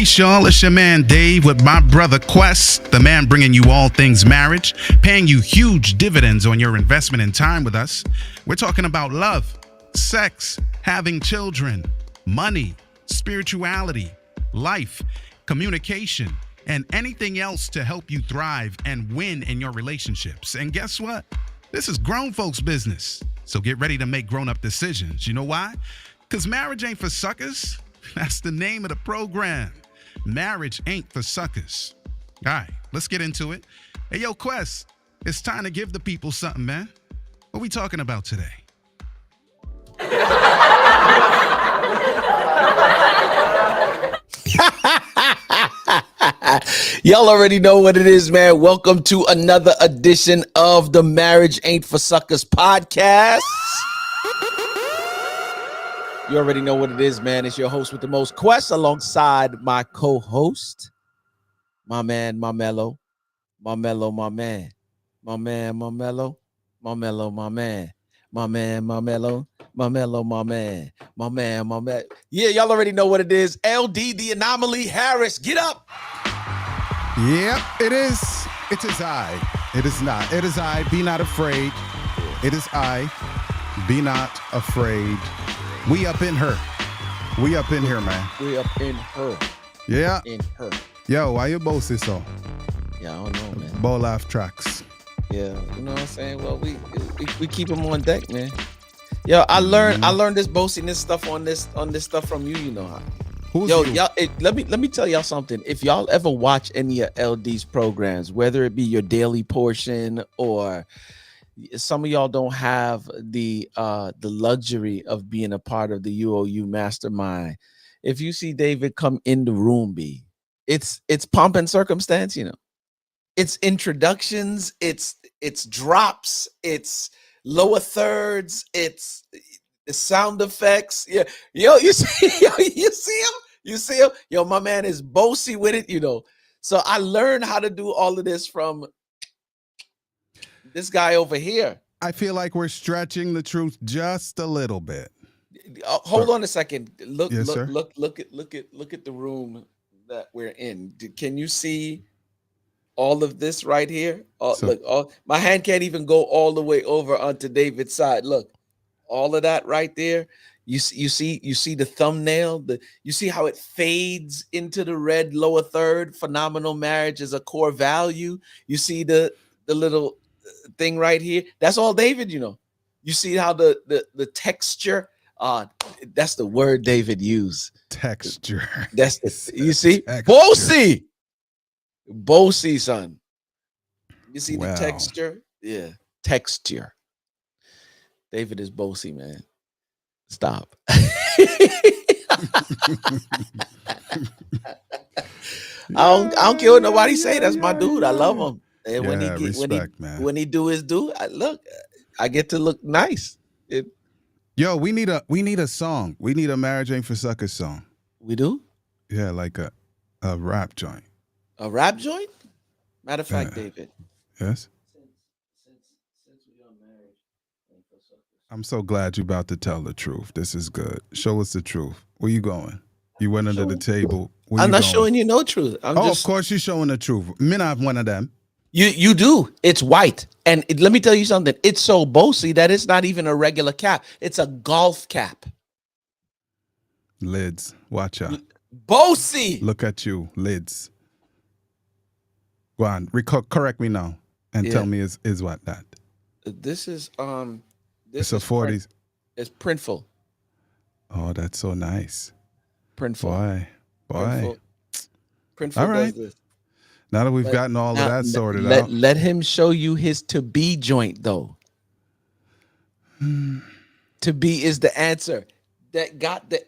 Peace, y'all. It's your man Dave with my brother Quest, the man bringing you all things marriage, paying you huge dividends on your investment in time with us. We're talking about love, sex, having children, money, spirituality, life, communication, and anything else to help you thrive and win in your relationships. And guess what? This is grown folks' business. So get ready to make grown-up decisions. You know why? Because marriage ain't for suckers. That's the name of the program. Marriage ain't for suckers. All right, let's get into it. Hey, yo, Quest, it's time to give the people something, man. What we talking about today? Y'all already know what it is, man. Welcome to another edition of the Marriage Ain't for Suckers podcast. You already know what it is, man. It's your host with the most, Quest, alongside my co-host, my man, my mellow, my mellow, my man, my man, my mellow, my mellow, my man, my man, my mellow, my mellow, my man, my man, my man. Yeah, y'all already know what it is. LD, the anomaly, Harris, get up. Yep, it is. It is I. It is not. It is I. Be not afraid. It is I. Be not afraid. We up in her. We up in here, man. We up in her. Yeah. In her. Yo, why you bossy so? Yeah, I don't know, man. Ball off tracks. Yeah, you know what I'm saying? Well, we keep them on deck, man. Yo, I learned this bossiness stuff on this stuff from you, you know how. Who's Yo, you? y'all, let me tell y'all something. If y'all ever watch any of LD's programs, whether it be your daily portion or some of y'all don't have the luxury of being a part of the UOU mastermind. If you see David come in the room, it's pomp and circumstance, you know. It's introductions, it's drops, it's lower thirds, it's sound effects. Yeah, yo, you see him? You see him? Yo, my man is bossy with it, you know. So I learned how to do all of this from this guy over here. I feel like we're stretching the truth just a little bit. Hold on a second. Look at the room that we're in. Can you see all of this right here? Look, my hand can't even go all the way over onto David's side. Look, all of that right there. You see the thumbnail. You see how it fades into the red lower third. Phenomenal marriage is a core value. You see the little thing right here. That's all David, you know. You see how the texture, that's the word David used. Texture. That's you see? Texture. Bossy, son. You see Wow. the texture? Yeah. Texture. David is bossy, man. Stop. I don't care what nobody say. That's my dude. I love him. And when he do his do, I get to look nice. Yo, we need a song. We need a Marriage Ain't for Suckers song. We do? Yeah, like a rap joint. A rap joint? Matter of fact, David. Yes. Since we are married, I'm so glad you're about to tell the truth. This is good. Show us the truth. Where you going? You went under the table. I'm not showing you no truth. Of course you're showing the truth. Me not one of them. You do. It's white. And let me tell you something. It's so bossy that it's not even a regular cap. It's a golf cap. Lids. Watch out. Bossy. Look at you. Lids. Go on. Correct me now. And tell me is what that? This is it's a 40s. It's Printful. Oh, that's so nice. Printful. Boy. Printful all right. does this. Now that we've gotten all of that sorted out. Let him show you his to be joint, though. To be is the answer. That got the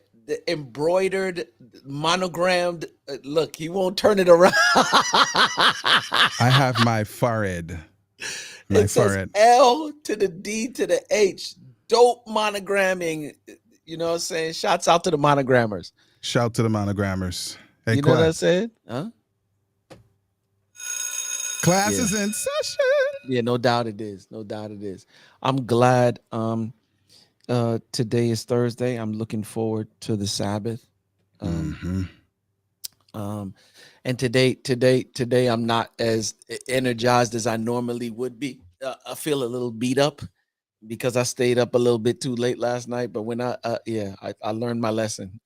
embroidered, monogrammed. Look, he won't turn it around. I have my forehead. It says L to the D to the H. Dope monogramming. You know what I'm saying? Shouts out to the monogrammers. Shout to the monogrammers. Hey, you know what I said? Huh? Class is in session. Yeah, no doubt it is. No doubt it is. I'm glad today is Thursday. I'm looking forward to the Sabbath. And today I'm not as energized as I normally would be. I feel a little beat up because I stayed up a little bit too late last night. But when I learned my lesson.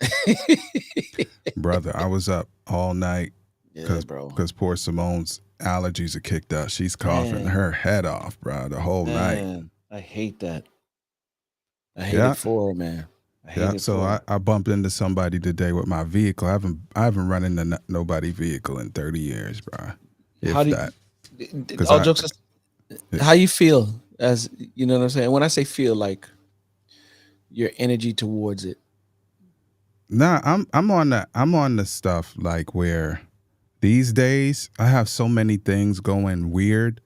Brother, I was up all night Yeah, bro. because poor Simone's allergies are kicked up. She's coughing Man, her head off, bro, the whole night. man, I hate that. I hate Yeah. it for her, man. I hate Yeah, it so for her. I bumped into somebody today with my vehicle. I haven't run into nobody vehicle in 30 years, bro. If How do that, because all jokes Yeah. how you feel, as you know what I'm saying? When I say feel, like your energy towards it. nah, I'm on the stuff like where these days I have so many things going weird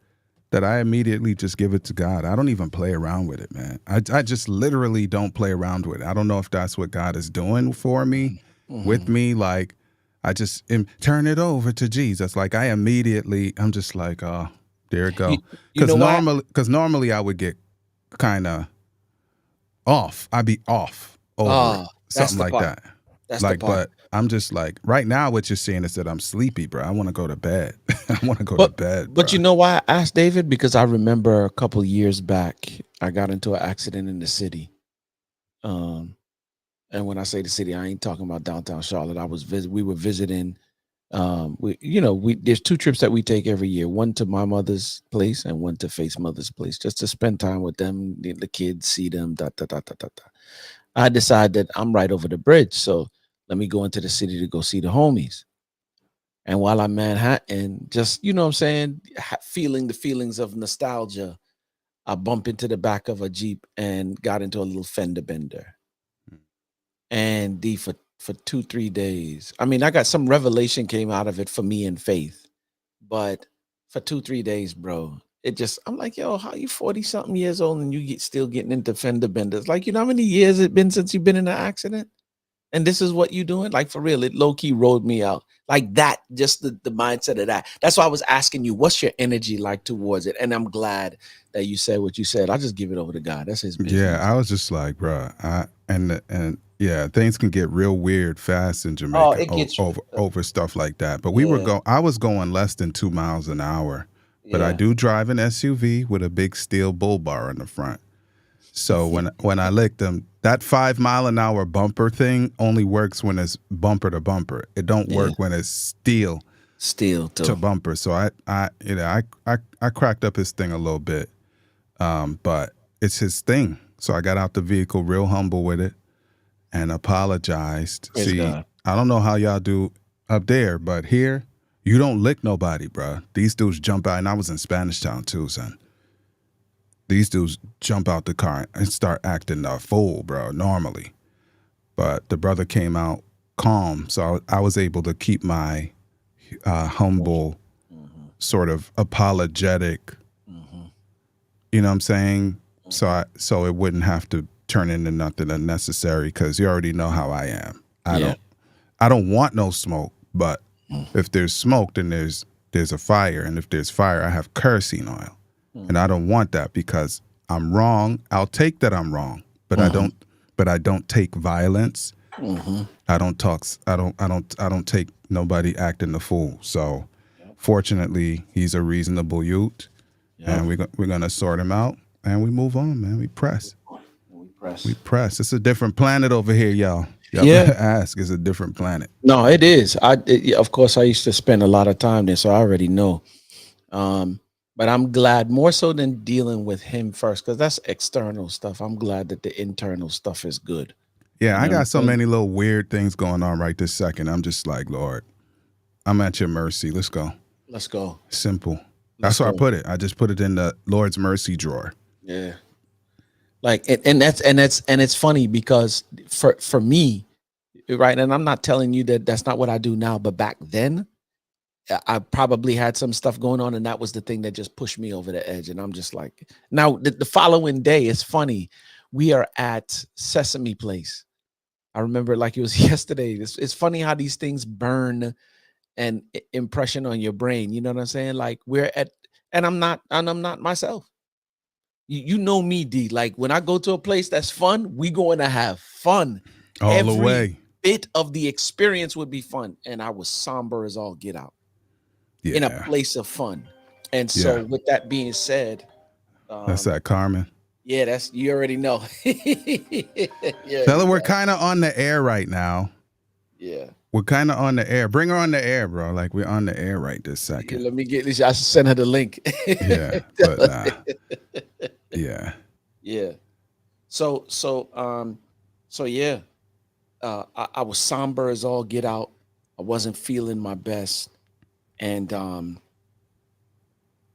that I immediately just give it to God. I don't even play around with it, man. I just literally don't play around with it. I don't know if that's what God is doing for me, with Mhm. me. Like, I just turn it over to Jesus. Like, I'm just like, oh, there it You, go. you know why? Because normally I would get kind of off. I'd be off over it, That's something the like part. that. That's the Like, part. but I'm just like, right now, what you're seeing is that I'm sleepy, bro. I want to go to bed. I want to go to But bed, bro. but you know why I asked David? Because I remember a couple years back, I got into an accident in the city. And when I say the city, I ain't talking about downtown Charlotte. We were visiting. There's two trips that we take every year. One to my mother's place and one to Faith's mother's place, just to spend time with them, the kids, see them. Da, da, da, da, da, da. I decided that I'm right over the bridge, so let me go into the city to go see the homies. And while I'm Manhattan, just you know what I'm saying, feeling the feelings of nostalgia, I bump into the back of a Jeep and got into a little fender bender. And for 2-3 days, I mean, I got some revelation came out of it for me and Faith, but for 2-3 days, bro, it just I'm like, yo, how you 40 something years old and you still getting into fender benders? Like, you know how many years it been since you've been in an accident? And this is what you doing? Like, for real, it low-key rolled me out. Like that, just the mindset of that. That's why I was asking you, what's your energy like towards it? And I'm glad that you said what you said. I just give it over to God. That's his Yeah, business. I was just like, bro, and yeah, things can get real weird fast in Oh, Jamaica it gets over stuff like that. But yeah, I was going less than 2 miles an hour, but I yeah. do drive an SUV with a big steel bull bar in the front. So when I lick them, that 5 mile an hour bumper thing only works when it's bumper to bumper. It don't Yeah. work when it's steel Still to too. bumper. So I cracked up his thing a little bit. But it's his thing. So I got out the vehicle real humble with it and apologized. Praise See, God. I don't know how y'all do up there, but here, you don't lick nobody, bro. These dudes jump out, and I was in Spanish Town too, son. These dudes jump out the car and start acting a fool, bro, normally. But the brother came out calm, so I was able to keep my humble, Mhm, sort of apologetic, mhm, you know what I'm saying? mhm. So it wouldn't have to turn into nothing unnecessary because you already know how I am. Yeah. I don't want no smoke, but Mm, if there's smoke, then there's a fire, and if there's fire, I have kerosene oil, and I mhm, don't want that because I'm wrong. I'll take that I'm wrong, but mhm, I don't take violence. mhm. I don't talk. I don't take nobody acting the fool. So, Yep. fortunately, he's a reasonable youth, Yep. and we're gonna sort him out, and we move on, man. We press. We press. We press. It's a different planet over here, y'all. Y'all Yeah. better ask. It's a different planet. No, it is. Yeah, of course, I used to spend a lot of time there, so I already know. Um, but I'm glad more so than dealing with him first, because that's external stuff. I'm glad that the internal stuff is good. Yeah, You I know what I'm got so saying? many little weird things going on right this second. I'm just like, Lord, I'm at your mercy. Let's go. Let's go. Simple. Let's That's where I go. put it. I just put it in the Lord's mercy drawer. Yeah. Like and it's funny because for me, right, and I'm not telling you that that's not what I do now, but back then I probably had some stuff going on, and that was the thing that just pushed me over the edge. And I'm just like, now the following day, it's funny. We are at Sesame Place. I remember it like it was yesterday. It's funny how these things burn an impression on your brain. You know what I'm saying? Like we're at, and I'm not myself. You know me, D. Like when I go to a place that's fun, we going to have fun All the every way. bit of the experience would be fun. And I was somber as all get out Yeah. in a place of fun. And so Yeah. with that being said, That's that Carmen. yeah, that's, you already know. Yeah, Fella, we're kind of on the air right now. yeah. We're kind of on the air. Bring her on the air, bro. Like we're on the air right this Yeah, second. let me get this. I should send her the link. Yeah, but yeah. Yeah. So yeah. I was somber as all get out. I wasn't feeling my best. And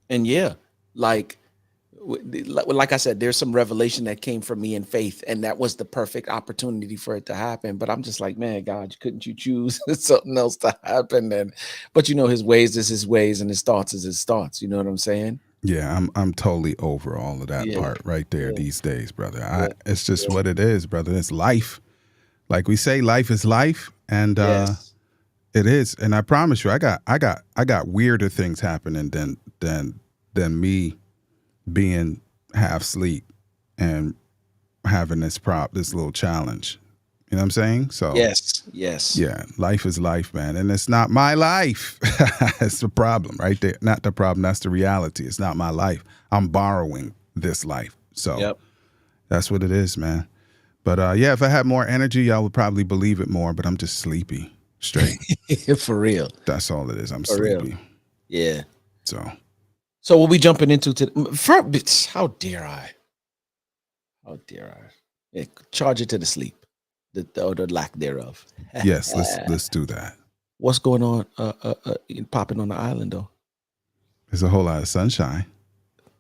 yeah, like I said, there's some revelation that came from me in faith, and that was the perfect opportunity for it to happen. But I'm just like, man, God, couldn't you choose something else to happen? But you know, his ways is his ways, and his thoughts is his thoughts. You know what I'm saying? Yeah, I'm totally over all of that Yeah. part right there Yeah. these days, brother. Yeah. It's just what it is, brother. It's life. Like we say, life is life, and Yes. it is. And I promise you, I got weirder things happening than me being half asleep and having this little challenge. You know what I'm saying? So Yes. yeah, life is life, man. And it's not my life. It's the problem right there. Not the problem. That's the reality. It's not my life. I'm borrowing this life. So Yep. that's what it is, man. But yeah, if I had more energy, y'all would probably believe it more, but I'm just sleepy straight. For real. That's all it is. I'm For real. sleepy. Yeah. So So what we jumping into how dare I? How dare I? Yeah, charge it to the sleep. Or the lack thereof. yes, let's do that. What's going on popping on the island though? There's a whole lot of sunshine.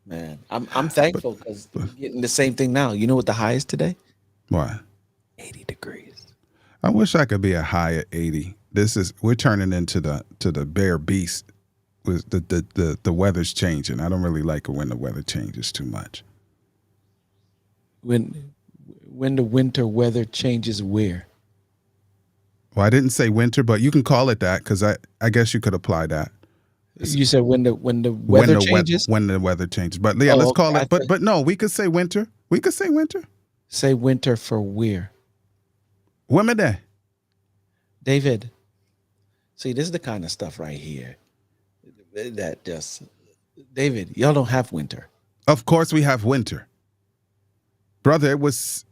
Man, I'm thankful because we're getting the same thing now. You know what the high is today? What? 80 degrees. I wish I could be a high at 80. We're turning into the bare beast. With the weather's changing. I don't really like it when the weather changes too much. When the winter weather changes where? Well, I didn't say winter, but you can call it that because I guess you could apply that. You said when the weather changes? When the weather changes. But yeah, let's call it. But no, we could say winter. We could say winter. Say winter for where? Women day. David. See, this is the kind of stuff right here that just David, y'all don't have winter. Of course we have winter. Brother, it was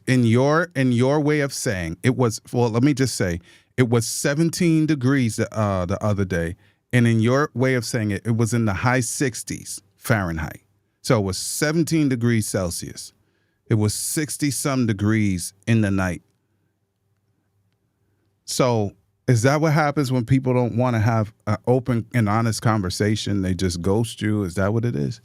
in your way of saying it was. Well, let me just say it was 17 degrees the other day, and in your way of saying it, it was in the high 60s Fahrenheit. So it was 17 degrees Celsius. It was 60 some degrees in the night. So is that what happens when people don't want to have an open and honest conversation? They just ghost you. Is that what it is?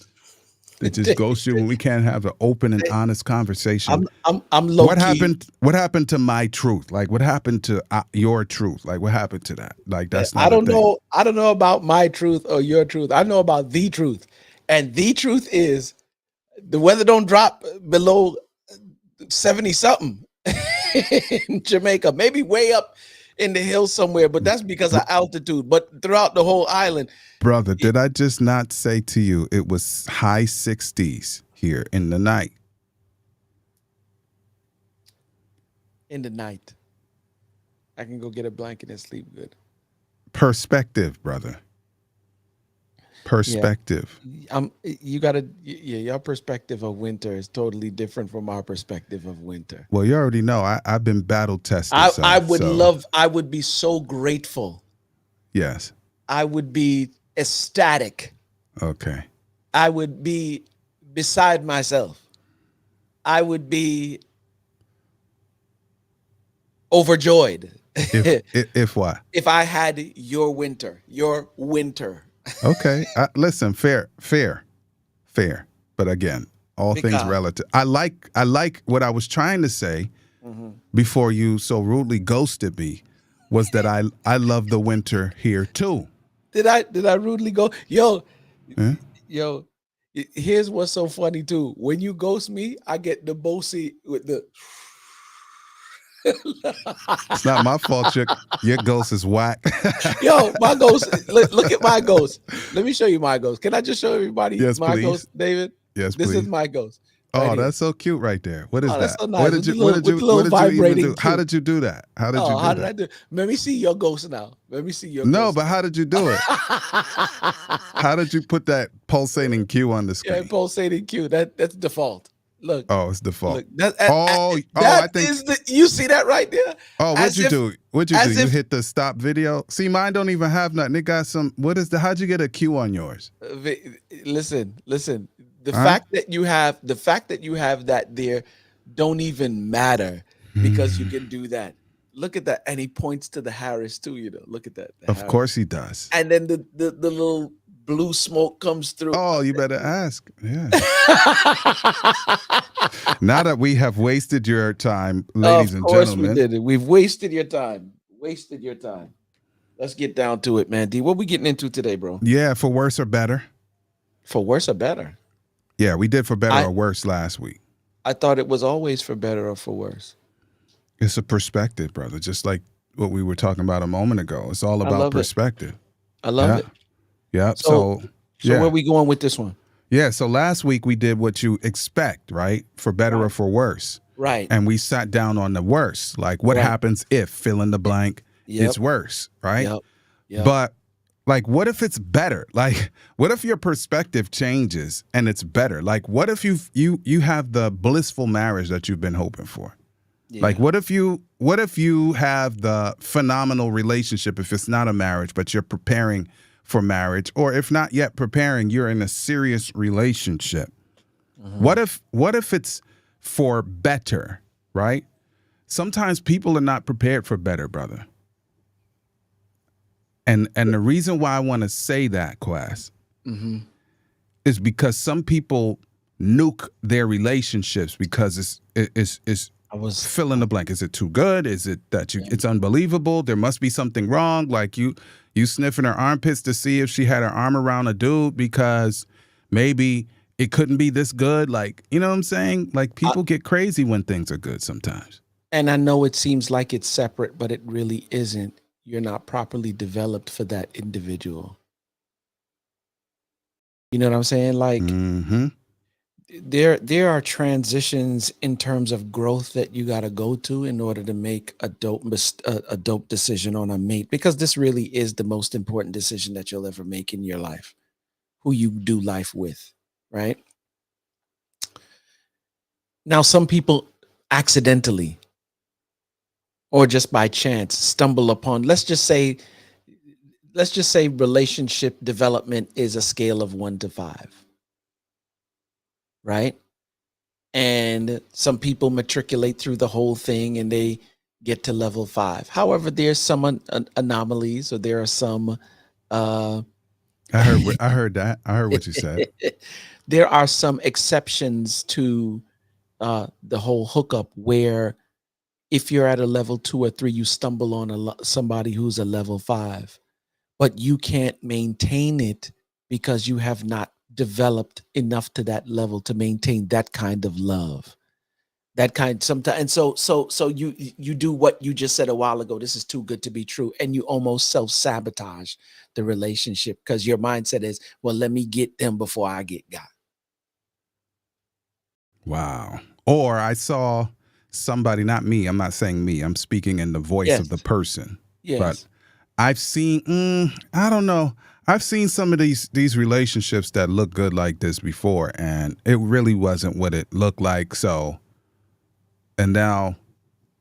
They just ghost you when we can't have an open and honest conversation. I'm low What key. happened? What happened to my truth? Like what happened to your truth? Like what happened to that? Like that's not. I don't a thing. know. I don't know about my truth or your truth. I know about the truth, and the truth is the weather don't drop below 70 something in Jamaica. Maybe way up in the hills somewhere, but that's because of altitude. But throughout the whole island, Brother, did I just not say to you it was high 60s here in the night? in the night, I can go get a blanket and sleep good. Perspective, brother. Perspective. You gotta, your perspective of winter is totally different from our perspective of winter. Well, you already know I've been battle tested. I would be so grateful. Yes. I would be ecstatic. Okay. I would be beside myself. I would be overjoyed. If what? If I had your winter. Okay. Listen, fair. But again, all things relative. I like what I was trying to say before you so rudely ghosted me was that I love the winter here too. Did I rudely go? Yo, here's what's so funny too. When you ghost me, I get the Bosey with the It's not my fault. Your ghost is whack. Yo, my ghost. Look at my ghost. Let me show you my ghost. Can I just show everybody Yes, my please. ghost, David? Yes, This please. is my ghost. Right Oh, here. that's so cute right there. What is Oh, that's that? so nice. What With did the you what little, did with you the what little did you even vibrating do? How cue. did you do that? How did Oh, you how do did I that? do? Let me see your ghost now. Let me see your No, ghost but how did you do it? now. How did you put that pulsating cue on the Yeah, screen? pulsating cue. That's default. Look, Oh, it's default. look. That I think. is the. You see that right there? Oh, what'd As you if, do? What'd you do? as You if. hit the stop video. See, mine don't even have nothing. It got some. What is the? How'd you get a cue on yours? Listen. The Huh? fact that you have that there don't even matter because you Hmm. can do that. Look at that, and he points to the Harris too. Look at that, the Of Harris, course he does. and then the little blue smoke comes through. Oh, you better ask. Yeah. Now that we have wasted your time, ladies Of and course we gentlemen. did it. We've wasted your time. Wasted your time. Let's get down to it, man. D, what we getting into today, bro? Yeah, for worse or better. For worse or better? Yeah, we did for better I or worse last week. I thought it was always for better or for worse. It's a perspective, brother. Just like what we were talking about a moment ago. It's all I about love it. perspective. I love Yeah. it. Yeah. So So where yeah. we going with this one? Yeah. So last week we did what you expect, right? For better or Right. for worse. Right. And we sat down on the worst. Like what Right. happens if fill in the blank Yep. it's worse, right? Yep. Yep. But like what if it's better? Like what if your perspective changes and it's better? Like what if you have the blissful marriage that you've been hoping for? Like Yeah. what if you have the phenomenal relationship if it's not a marriage but you're preparing for marriage, or if not yet preparing, you're in a serious relationship. Mhm. What if it's for better, right? Sometimes people are not prepared for better, brother. And the reason why I want to say that, Quas, Mhm. is because some people nuke their relationships because it's I was fill in the blank. Is it too good? Is it that Yeah. it's unbelievable? There must be something wrong. Like you sniffing her armpits to see if she had her arm around a dude because maybe it couldn't be this good. Like, you know what I'm saying? Like people get crazy when things are good sometimes. and I know it seems like it's separate, but it really isn't. You're not properly developed for that individual. You know what I'm saying? Like Mm-hmm. there are transitions in terms of growth that you got to go to in order to make a dope decision on a mate, because this really is the most important decision that you'll ever make in your life, who you do life with, right? Now some people accidentally or just by chance stumble upon, let's just say relationship development is a scale of 1 to 5, right? And some people matriculate through the whole thing and they get to level 5. However, there's some anomalies, or there are some I heard that. I heard what you said. there are some exceptions to the whole hookup, where if you're at a level 2 or 3, you stumble on somebody who's a level 5, but you can't maintain it because you have not developed enough to that level to maintain that kind of love. That kind sometimes, and so you do what you just said a while ago. This is too good to be true, and you almost self-sabotage the relationship because your mindset is, well, let me get them before I get got. Wow. Or I saw somebody, not me, I'm not saying me, I'm speaking in the voice Yes. of the person. Yes. But I've seen, I don't know. I've seen some of these relationships that look good like this before, and it really wasn't what it looked like. So, and now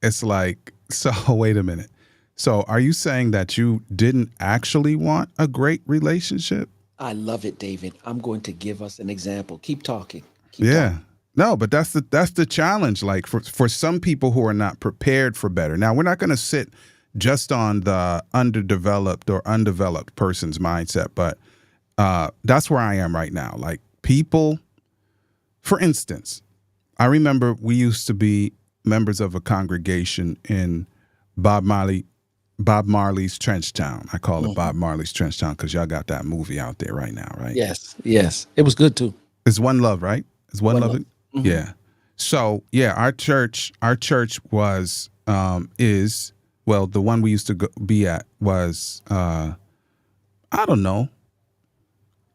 it's like, so wait a minute. So are you saying that you didn't actually want a great relationship? I love it, David. I'm going to give us an example. Keep talking. Keep Yeah. talking. No, but that's the challenge. Like for some people who are not prepared for better. Now, we're not going to sit just on the underdeveloped or undeveloped person's mindset, but that's where I am right now. Like people, for instance, I remember we used to be members of a congregation in Bob Marley's Trenchtown. I call it Bob Marley's Trenchtown because y'all got that movie out there right now, right? Yes. Yes. It was good too. It's One Love, right? It's One Love. Mhm. Yeah. So yeah, our church was is, well, the one we used to be at was I don't know,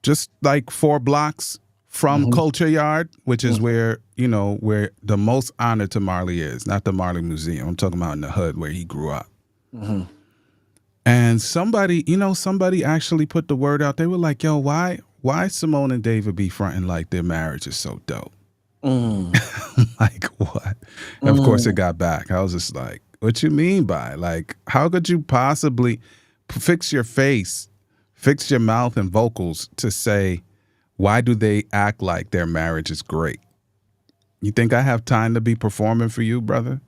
just like 4 blocks from Culture Yard, which is where, where the most honor to Marley is, not the Marley Museum. I'm talking about in the hood where he grew up. And somebody actually put the word out. They were like, yo, why Simone and David be fronting like their marriage is so dope? Like, what? And of course it got back. I was just like, what you mean by, like, how could you possibly fix your face, fix your mouth and vocals to say, why do they act like their marriage is great? You think I have time to be performing for you, brother?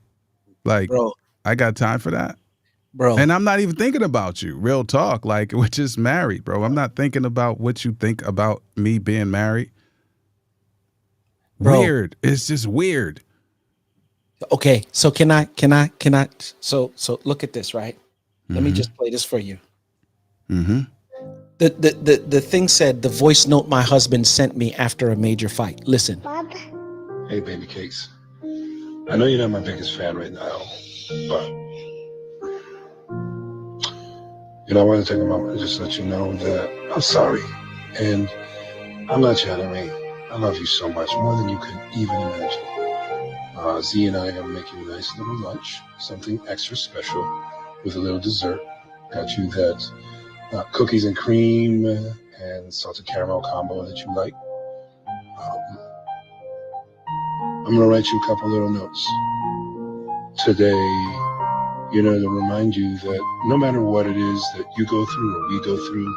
Like, bro, I got time for that? Bro. And I'm not even thinking about you. Real talk. Like, we're just married, bro. I'm not thinking about what you think about me being married. Bro. Weird. It's just weird. Okay. So can I so look at this, right? Let me just play this for you. The thing said, the voice note my husband sent me after a major fight. Listen. Bob. Hey, baby cakes. I know you're not my biggest fan right now, but I want to take a moment to just let you know that I'm sorry. And I'm not chattering. I love you so much, more than you could even imagine. Z and I are going to make you a nice little lunch, something extra special with a little dessert. Got you that cookies and cream and salted caramel combo that you like. I'm going to write you a couple little notes today, to remind you that no matter what it is that you go through or we go through,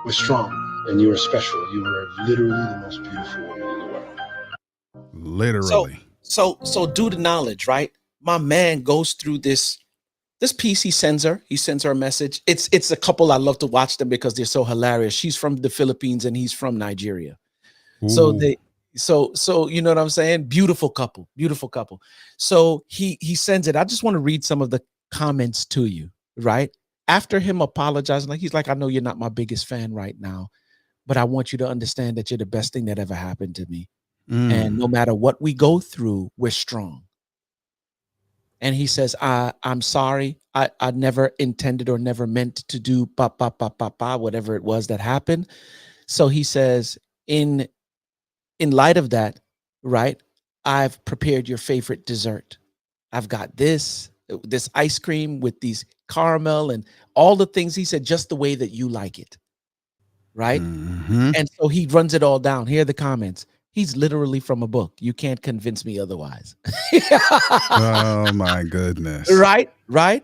we're strong and you are special. You are literally the most beautiful woman in the world. Literally. So due to knowledge, right? My man goes through this piece. He sends her a message. It's a couple. I love to watch them because they're so hilarious. She's from the Philippines and he's from Nigeria. Ooh. So you know what I'm saying? Beautiful couple. So he sends it. I just want to read some of the comments to you, right? After him apologizing, he's like, I know you're not my biggest fan right now, but I want you to understand that you're the best thing that ever happened to me. And no matter what we go through, we're strong. And he says, I'm sorry. I never intended or never meant to do whatever it was that happened. So he says, in light of that, right, I've prepared your favorite dessert. I've got this ice cream with these caramel and all the things. He said, just the way that you like it. Right. And so he runs it all down. Here are the comments. He's literally from a book. You can't convince me otherwise. Oh, my goodness. Right.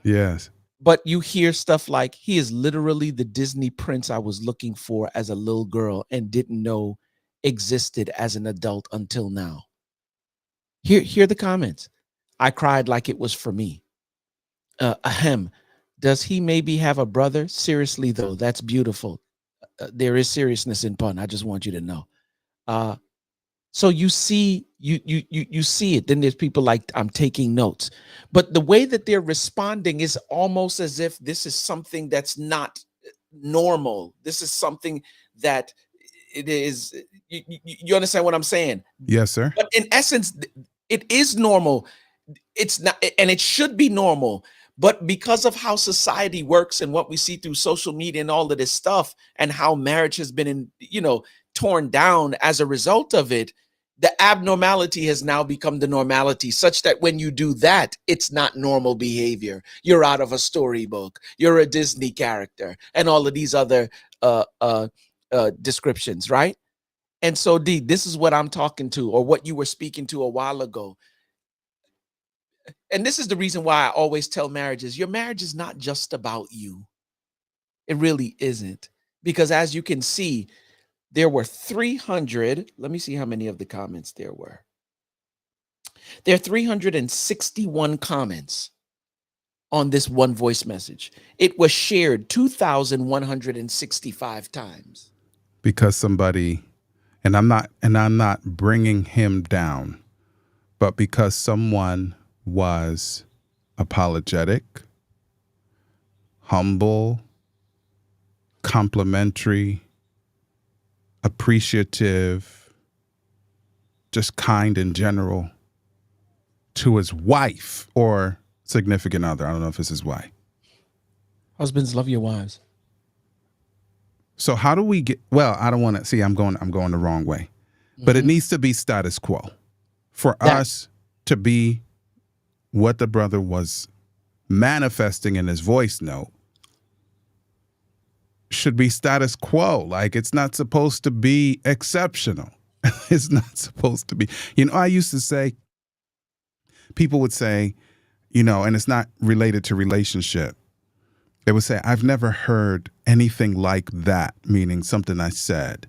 Yes. But you hear stuff like, he is literally the Disney prince I was looking for as a little girl and didn't know existed as an adult until now. Hear the comments. I cried like it was for me. Ahem. Does he maybe have a brother? Seriously, though, that's beautiful. There is seriousness in pun. I just want you to know. So you see it. Then there's people like, I'm taking notes. But the way that they're responding is almost as if this is something that's not normal. This is something that it is. You understand what I'm saying? Yes, sir. But in essence, it is normal. It's not, and it should be normal. But because of how society works and what we see through social media and all of this stuff, and how marriage has been, torn down as a result of it, the abnormality has now become the normality, such that when you do that, it's not normal behavior. You're out of a storybook. You're a Disney character, and all of these other descriptions, right? And so, D, this is what I'm talking to, or what you were speaking to a while ago. And this is the reason why I always tell marriages, your marriage is not just about you. It really isn't. Because as you can see, there were 300. Let me see how many of the comments there were. There are 361 comments on this one voice message. It was shared 2,165 times. Because somebody, and I'm not bringing him down, but because someone was apologetic, humble, complimentary, appreciative, just kind in general to his wife or significant other. I don't know if it's his wife. Husbands, love your wives. So how do we get, well, I don't want to see, I'm going the wrong way. but it Mhm. needs to be status quo for That- us to be what the brother was manifesting in his voice note. Should be status quo. Like, it's not supposed to be exceptional. It's not supposed to be. I used to say, people would say, and it's not related to relationship. They would say, I've never heard anything like that, meaning something I said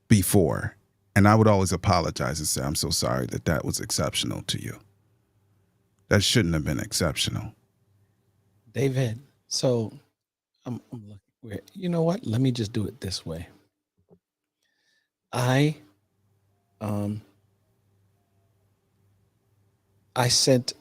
before. And I would always apologize and say, I'm so sorry that was exceptional to you. That shouldn't have been exceptional. David, so I'm looking. You know what? Let me just do it this way. I sent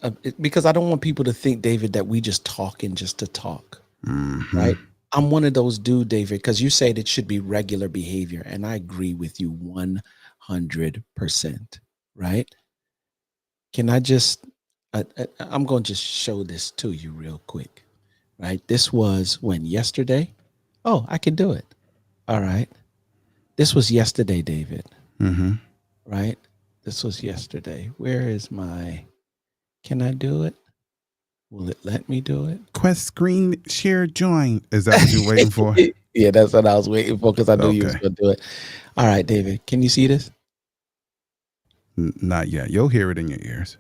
because I don't want people to think, David, that we just talking just to talk, Mhm. right? I'm one of those dude, David, because you said it should be regular behavior, and I agree with you 100%, right? Can I just? I'm going to just show this to you real quick, right? This was when yesterday. Oh, I can do it. All right. This was yesterday, David, Mm-hmm. right? This was yesterday. Where is my, can I do it? Will it let me do it? Quest screen share join. Is that what you're waiting for? Yeah, that's what I was waiting for because I knew you was Okay. going to do it. All right, David, can you see this? Not yet. You'll hear it in your ears.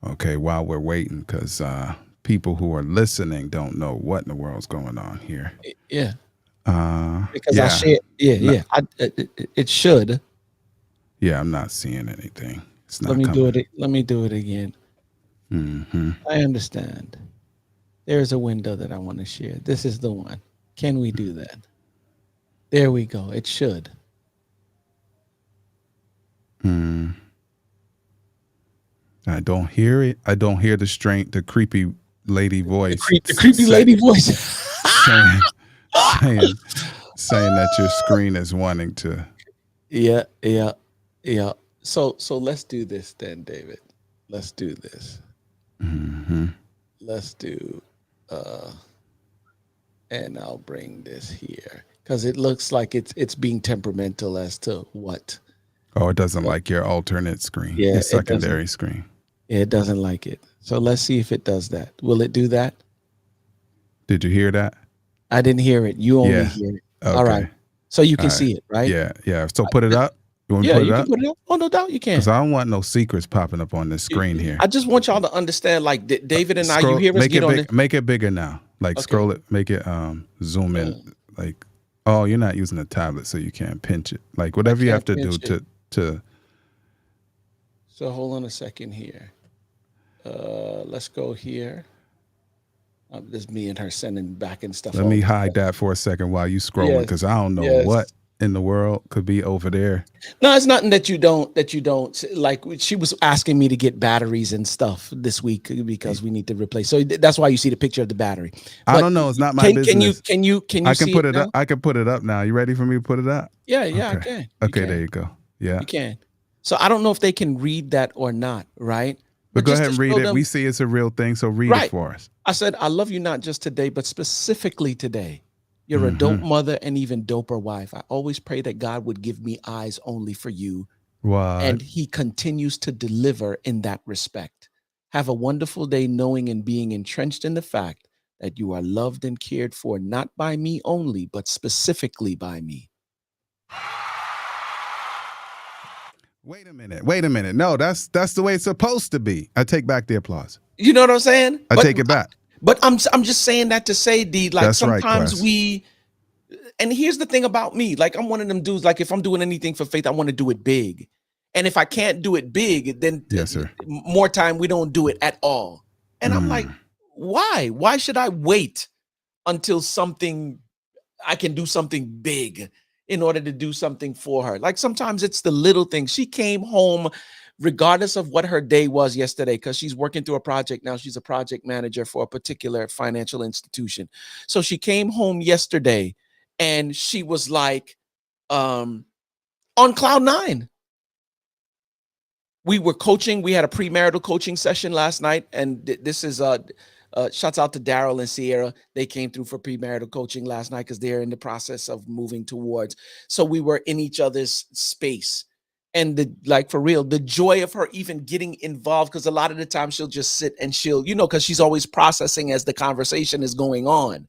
Okay, while we're waiting, because people who are listening don't know what in the world's going on here. Yeah, because yeah, I shared. Yeah, No. yeah. It should. yeah, I'm not seeing anything. It's not Let me coming. do it. Let me do it again. Mm-hmm. I understand. There's a window that I want to share. This is the one. Can we do that? There we go. It should. Mm. I don't hear it. I don't hear the creepy lady voice. The creepy lady voice. saying that your screen is wanting to. Yeah. So let's do this then, David. Let's do this. Mm-hmm. Let's do and I'll bring this here because it looks like it's being temperamental as to what. Oh, it doesn't like your alternate screen. Yeah, Your it secondary screen. It doesn't like it. So let's see if it does that. Will it do that? Did you hear that? I didn't hear it. You only Yeah. hear it. Okay. All right. So you can All right. see it, right? Yeah. So put it up. You want me Yeah, to put you it can up? put it up. Oh, no doubt you can. Because I don't want no secrets popping up on this screen here. I just want y'all to understand, like David and I, you Scroll- hear us make get it on big, it. make it bigger now. Like Okay. scroll it, make it zoom in. Like, oh, you're not using a tablet, so you can't pinch it. Like whatever you have to can't do pinch to. So hold on a second here. Let's go here. This me and her sending back and stuff. Let all me the hide time. that for a second while you scrolling, Yes, because I don't know yes. what in the world could be over there. No, it's nothing that you don't like. She was asking me to get batteries and stuff this week because we need to replace. So that's why you see the picture of the battery. I But don't know. It's not my business. Can you I see can put it now? up. I can put it up now. You ready for me to put it up? Yeah, I Okay. can. You Okay, can. there you go. Yeah. You can. So I don't know if they can read that or not, right? But go just ahead to and read show it. them- We see it's a real thing, so read it Right. for us. I said, I love you not just today, but specifically today. You're a dope mother and even doper wife. I always pray that God would give me eyes only for you. What? And he continues to deliver in that respect. Have a wonderful day knowing and being entrenched in the fact that you are loved and cared for, not by me only, but specifically by me. Wait a minute. No, that's the way it's supposed to be. I take back the applause. You know what I'm saying? I take it back. But I'm just saying that to say, D, like That's right, sometimes Quest. and here's the thing about me, like I'm one of them dudes, like if I'm doing anything for faith, I want to do it big. And if I can't do it big, then Yes, sir. more time we don't do it at all. And I'm like, why? Why should I wait until I can do something big in order to do something for her? Like sometimes it's the little things. She came home regardless of what her day was yesterday, because she's working through a project now. She's a project manager for a particular financial institution. So she came home yesterday and she was like on cloud nine. We were coaching. We had a premarital coaching session last night. And this is Shouts out to Daryl and Sierra. They came through for premarital coaching last night because they're in the process of moving towards. So we were in each other's space. And like for real, the joy of her even getting involved, because a lot of the time she'll just sit and she'll, because she's always processing as the conversation is going on.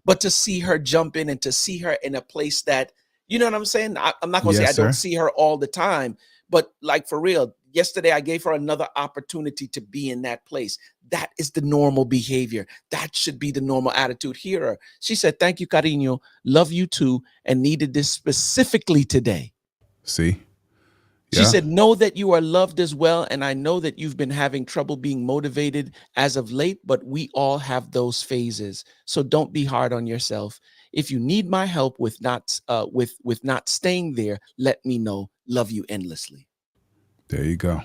But to see her jump in and to see her in a place that, you know what I'm saying? I'm not going to say I don't see her all the time, but like for real, yesterday I gave her another opportunity to be in that place. That is the normal behavior. That should be the normal attitude. Hear her. She said, "Thank you, cariño. Love you too. And needed this specifically today." See? She said, "Know that you are loved as well. And I know that you've been having trouble being motivated as of late, but we all have those phases. So don't be hard on yourself. If you need my help with not staying there, let me know. Love you endlessly." There you go.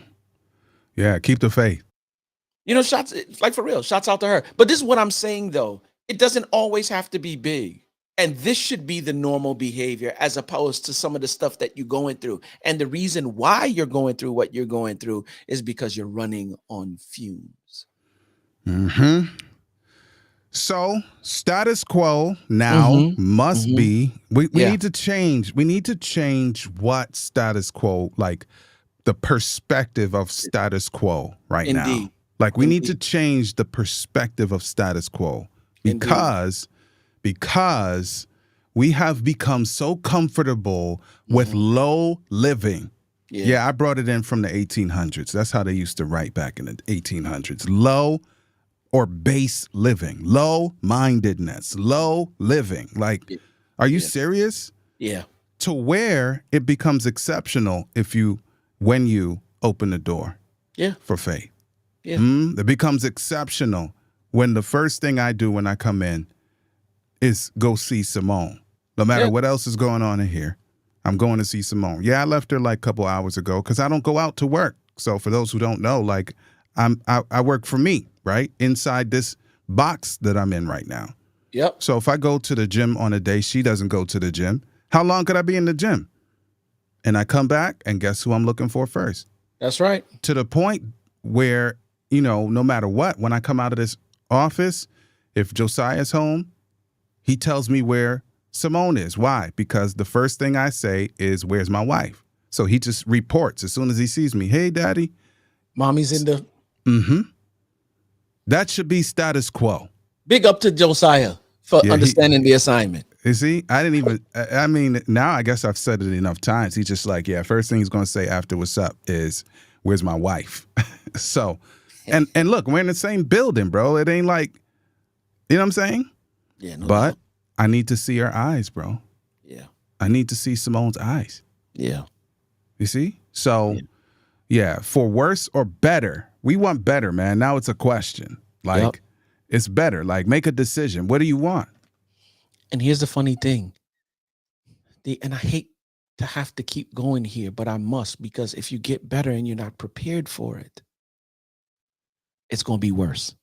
Yeah, keep the faith. Shots, like for real, shots out to her. But this is what I'm saying, though. It doesn't always have to be big. And this should be the normal behavior as opposed to some of the stuff that you're going through. And the reason why you're going through what you're going through is because you're running on fumes. Mm-hmm. So status quo now must be, we need to change. We need to change what status quo, like the perspective of status quo right now. Like we need to change the perspective of status quo because we have become so comfortable with low living. Yeah, I brought it in from the 1800s. That's how they used to write back in the 1800s. Low or base living, low-mindedness, low living. Like, are you serious? Yeah. To where it becomes exceptional when you open the door for faith. Yeah. It becomes exceptional when the first thing I do when I come in is go see Simone. No matter what else is going on in here, I'm going to see Simone. Yeah, I left her like a couple hours ago because I don't go out to work. So for those who don't know, like I work for me, right? Inside this box that I'm in right now. Yep. So if I go to the gym on a day she doesn't go to the gym, how long could I be in the gym? And I come back and guess who I'm looking for first? That's right. To the point where, no matter what, when I come out of this office, if Josiah's home, he tells me where Simone is. Why? Because the first thing I say is, "Where's my wife?" So he just reports as soon as he sees me. "Hey, Daddy. Mommy's in the..." That should be status quo. Big up to Josiah for understanding the assignment. You see, I didn't even, I mean, now I guess I've said it enough times. He's just like, first thing he's going to say after "what's up" is, "Where's my wife?" So, and look, we're in the same building, bro. It ain't like, you know what I'm saying? Yeah, no but doubt. I need to see her eyes, bro. Yeah. I need to see Simone's eyes. Yeah. You see? So, for worse or better, we want better, man. Now it's a question. Like, it's better. Like, make a decision. What do you want? And here's the funny thing. And I hate to have to keep going here, but I must, because if you get better and you're not prepared for it, it's going to be worse.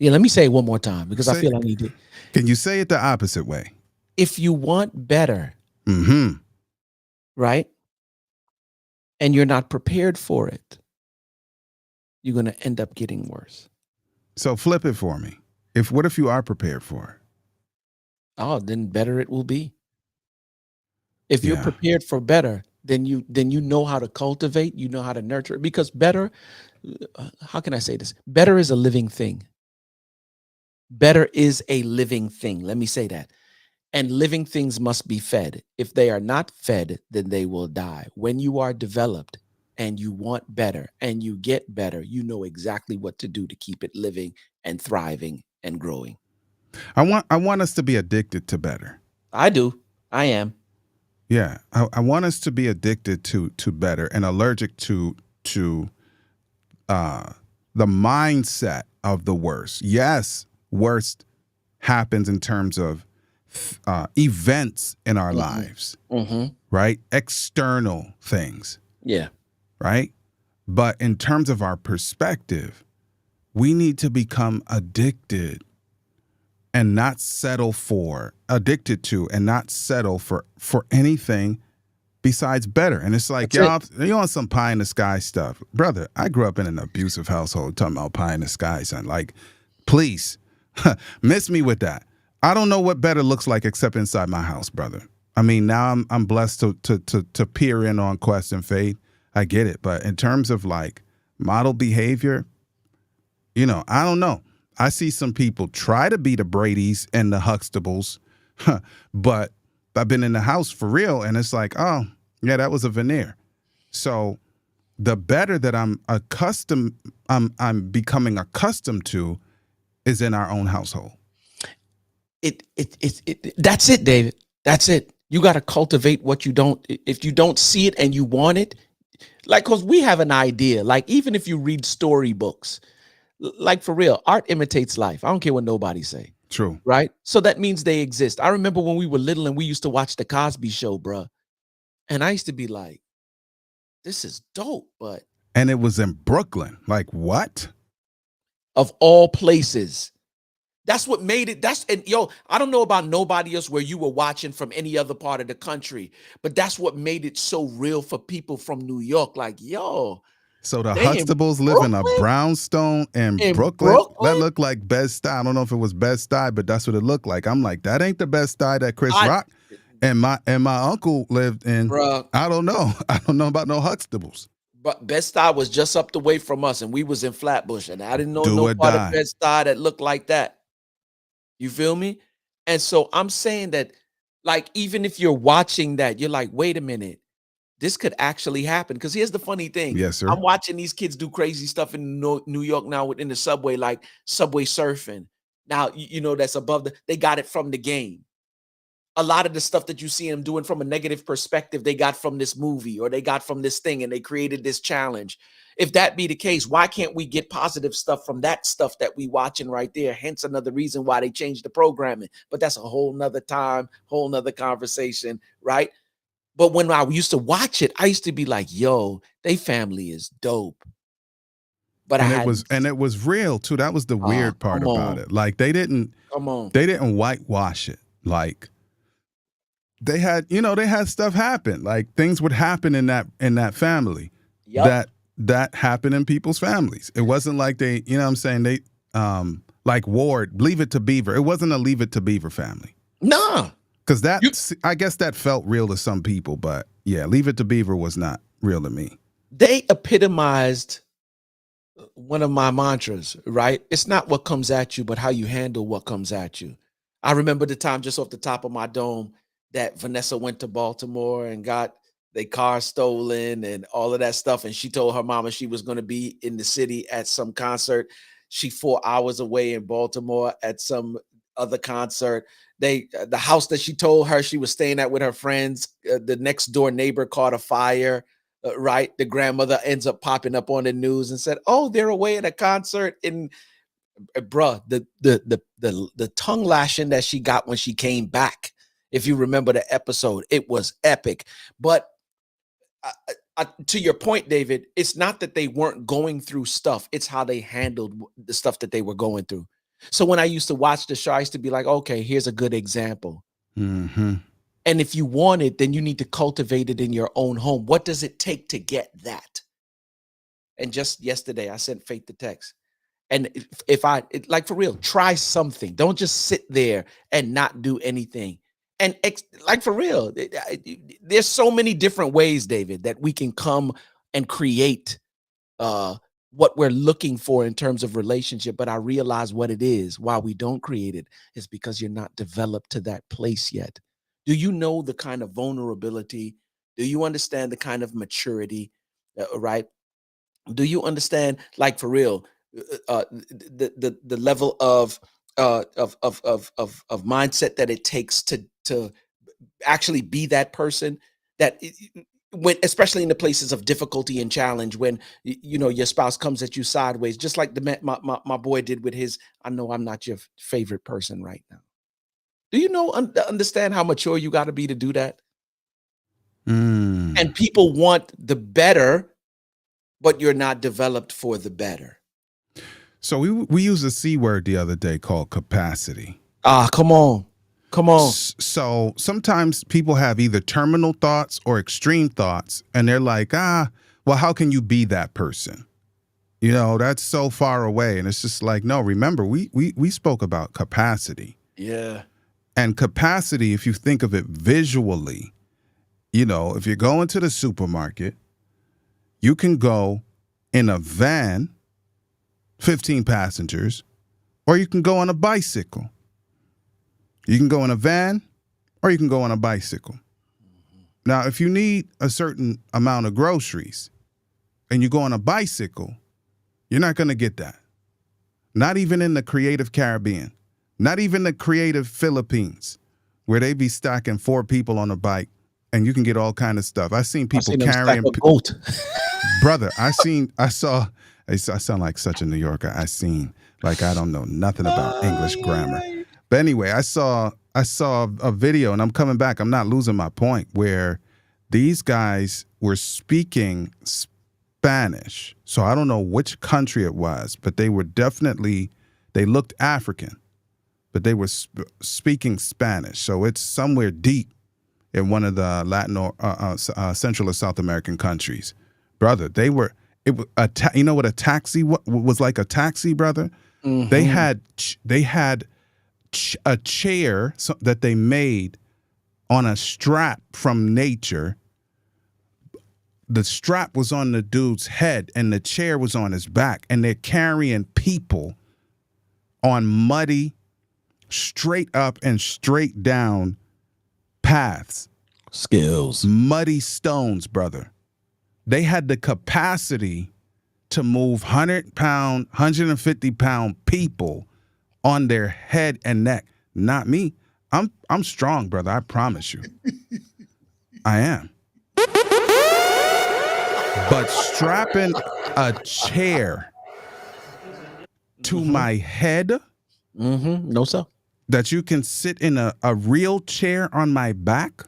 Yeah, let me say it one more time because I feel I need to. Can you say it the opposite way? If you want better, right, and you're not prepared for it, you're going to end up getting worse. So flip it for me. What if you are prepared for it? Oh, then better it will be. If you're prepared for better, then you know how to cultivate, you know how to nurture it. Because better, how can I say this? Better is a living thing. Better is a living thing. Let me say that. And living things must be fed. If they are not fed, then they will die. When you are developed and you want better and you get better, you know exactly what to do to keep it living and thriving and growing. I want us to be addicted to better. I do. I am. Yeah. I want us to be addicted to better and allergic to the mindset of the worst. Yes, worst happens in terms of events in our lives, right? External things. Yeah. Right? But in terms of our perspective, we need to become addicted and not settle for anything besides better. And it's like, That's y'all, you on some pie in the sky stuff. Brother, I grew up in an abusive household talking about pie in the sky, son. Like, please, miss me with that. I don't know what better looks like except inside my house, brother. I mean, now I'm blessed to peer in on Quest and Fade. I get it. But in terms of like model behavior, you know, I don't know. I see some people try to be the Bradys and the Huxtables, but I've been in the house for real, and it's like, oh, yeah, that was a veneer. So the better that I'm becoming accustomed to is in our own household. That's it, David. That's it. You got to cultivate what you don't. If you don't see it and you want it, like, because we have an idea. Like, even if you read storybooks, like for real, art imitates life. I don't care what nobody say. True. Right? So that means they exist. I remember when we were little and we used to watch the Cosby Show, bruh. And I used to be like, this is dope, but. And it was in Brooklyn. Like, what? Of all places. That's what made it. I don't know about nobody else where you were watching from any other part of the country, but that's what made it so real for people from New York. Like, yo. So the Huxtables live in a brownstone in Brooklyn? That looked like Bed-Stuy. I don't know if it was Bed-Stuy, but that's what it looked like. I'm like, that ain't the Bed-Stuy that Chris Rock and my uncle lived in. Bruh. I don't know. I don't know about no Huxtables. But Bed-Stuy was just up the way from us, and we was in Flatbush, and I didn't know no part of Bed-Stuy that looked like that. You feel me? And so I'm saying that, like, even if you're watching that, you're like, wait a minute. This could actually happen. Because here's the funny thing. Yes, sir. I'm watching these kids do crazy stuff in New York now within the subway, like subway surfing. Now, you know, that's above they got it from the game. A lot of the stuff that you see them doing from a negative perspective, they got from this movie or they got from this thing and they created this challenge. If that be the case, why can't we get positive stuff from that stuff that we watching right there? Hence another reason why they changed the programming. But that's a whole nother time, whole nother conversation, right? But when I used to watch it, I used to be like, yo, they family is dope. But it was real too. That was the weird part about it. Like they didn't whitewash it. Like they had stuff happen. Like things would happen in that family. Yep. That happened in people's families. It wasn't like they, you know what I'm saying? They like Ward, Leave It to Beaver. It wasn't a Leave It to Beaver family. Nah. Because I guess that felt real to some people, but yeah, Leave It to Beaver was not real to me. They epitomized one of my mantras, right? It's not what comes at you, but how you handle what comes at you. I remember the time just off the top of my dome that Vanessa went to Baltimore and got their car stolen and all of that stuff. And she told her mama she was going to be in the city at some concert. She 4 hours away in Baltimore at some other concert. The house that she told her she was staying at with her friends, the next door neighbor caught a fire, right? The grandmother ends up popping up on the news and said, oh, they're away at a concert in, bruh, the tongue lashing that she got when she came back. If you remember the episode, it was epic. But to your point, David, it's not that they weren't going through stuff. It's how they handled the stuff that they were going through. So when I used to watch the show, I used to be like, okay, here's a good example. Mm-hmm. And if you want it, then you need to cultivate it in your own home. What does it take to get that? And just yesterday, I sent Faith the text. And like for real, try something. Don't just sit there and not do anything. And like for real, there's so many different ways, David, that we can come and create what we're looking for in terms of relationship. But I realize what it is, why we don't create it, is because you're not developed to that place yet. Do you know the kind of vulnerability? Do you understand the kind of maturity, right? Do you understand, like for real, the level of mindset that it takes to actually be that person that when, especially in the places of difficulty and challenge, when you know your spouse comes at you sideways, just like my boy did with his, I know I'm not your favorite person right now. Do you know, understand how mature you got to be to do that? And people want the better, but you're not developed for the better. So we used a C word the other day called capacity. Come on. Come on. So sometimes people have either terminal thoughts or extreme thoughts, and they're like, well, how can you be that person? You know, that's so far away. And it's just like, no, remember, we spoke about capacity. Yeah. And capacity, if you think of it visually, you know, if you're going to the supermarket, you can go in a van, 15 passengers, or you can go on a bicycle. You can go in a van or you can go on a bicycle. Now, if you need a certain amount of groceries and you go on a bicycle, you're not going to get that. Not even in the creative Caribbean, not even the creative Philippines, where they be stacking 4 people on a bike and you can get all kind of stuff. I've seen people carrying goat. Brother, I sound like such a New Yorker. I don't know nothing about English grammar. But anyway, I saw a video, and I'm coming back. I'm not losing my point, where these guys were speaking Spanish. So I don't know which country it was, but they looked African, but they were speaking Spanish. So it's somewhere deep in one of the Latin or Central or South American countries. Brother, you know what a taxi was like? A taxi, brother? Mm-hmm. They had a chair that they made on a strap from nature. The strap was on the dude's head and the chair was on his back, and they're carrying people on muddy, straight up and straight down paths. Skills. Muddy stones, brother. They had the capacity to move 100-pound, 150-pound people on their head and neck. Not me. I'm strong, brother. I promise you. I am. But strapping a chair to my head, no sir, that you can sit in a real chair on my back,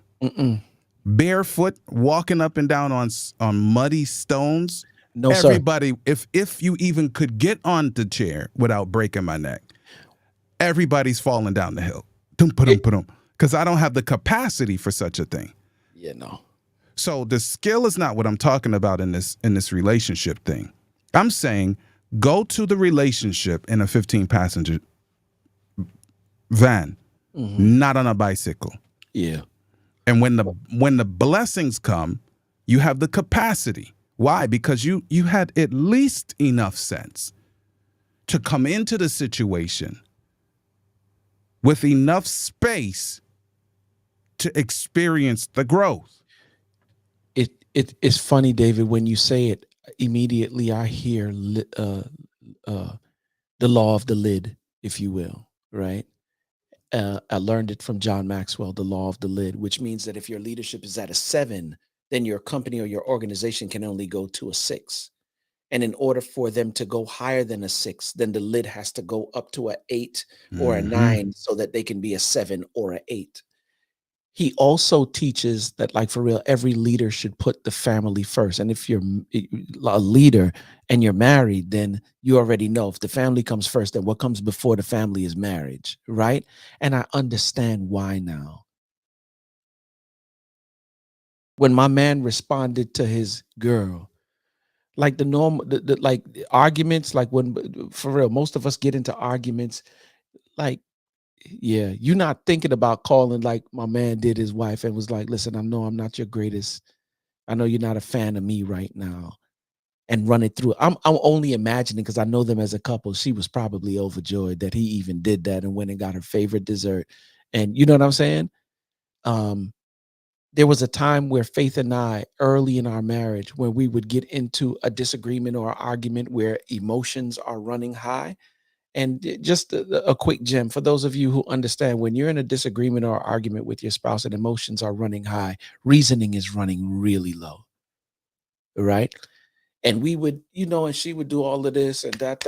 barefoot, walking up and down on muddy stones. No, everybody, sir. If you even could get on the chair without breaking my neck, everybody's falling down the hill. Because I don't have the capacity for such a thing. Yeah, no. So the skill is not what I'm talking about in this relationship thing. I'm saying go to the relationship in a 15-passenger van, not on a bicycle. Yeah. And when the blessings come, you have the capacity. Why? Because you had at least enough sense to come into the situation with enough space to experience the growth. It's funny, David, when you say it, immediately I hear the law of the lid, if you will, right? I learned it from John Maxwell, the law of the lid, which means that if your leadership is at a 7, then your company or your organization can only go to a 6. And in order for them to go higher than a 6, then the lid has to go up to a 8 or a 9 so that they can be a 7 or a 8. He also teaches that, like, for real, every leader should put the family first. And if you're a leader and you're married, then you already know if the family comes first, then what comes before the family is marriage, right? And I understand why now. When my man responded to his girl, like the normal, like arguments, like when, for real, most of us get into arguments, like, yeah, you're not thinking about calling like my man did his wife and was like, listen, I know I'm not your greatest. I know you're not a fan of me right now. And run it through. I'm only imagining, because I know them as a couple. She was probably overjoyed that he even did that and went and got her favorite dessert. And you know what I'm saying? There was a time where Faith and I, early in our marriage, when we would get into a disagreement or an argument where emotions are running high. And just a quick gem for those of you who understand, when you're in a disagreement or argument with your spouse and emotions are running high, reasoning is running really low, right? And we would, and she would do all of this and that,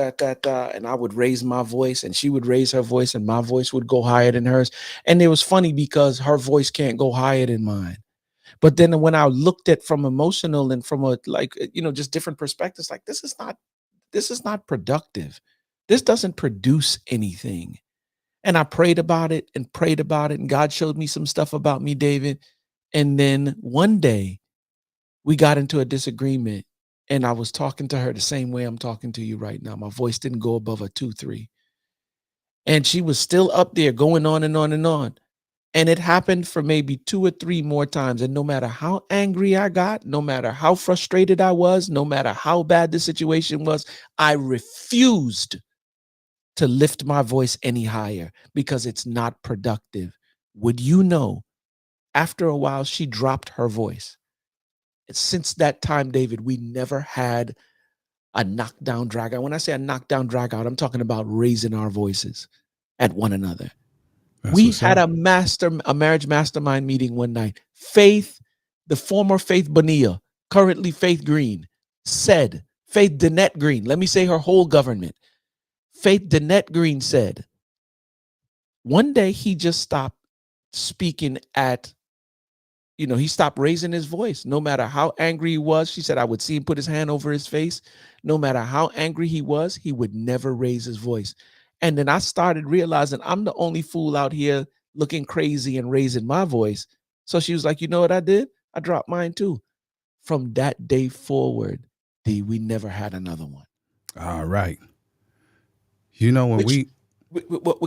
and I would raise my voice and she would raise her voice and my voice would go higher than hers. And it was funny because her voice can't go higher than mine. But then when I looked at from emotional and from just different perspectives, like this is not productive. This doesn't produce anything. And I prayed about it and prayed about it. And God showed me some stuff about me, David. And then one day we got into a disagreement and I was talking to her the same way I'm talking to you right now. My voice didn't go above a 2-3. And she was still up there going on and on and on. And it happened for maybe 2 or 3 more times. And no matter how angry I got, no matter how frustrated I was, no matter how bad the situation was, I refused to lift my voice any higher because it's not productive. Would you know, after a while, she dropped her voice. Since that time, David, we never had a knockdown drag out. When I say a knockdown drag out, I'm talking about raising our voices at one another. We had a marriage mastermind meeting one night. Faith, the former Faith Bonilla, currently Faith Green, said, Faith Danette Green, let me say her whole government. Faith Danette Green said, one day he just stopped speaking he stopped raising his voice. No matter how angry he was, she said, I would see him put his hand over his face. No matter how angry he was, he would never raise his voice. And then I started realizing I'm the only fool out here looking crazy and raising my voice. So she was like, you know what I did? I dropped mine too. From that day forward, we never had another one. All right. You know, when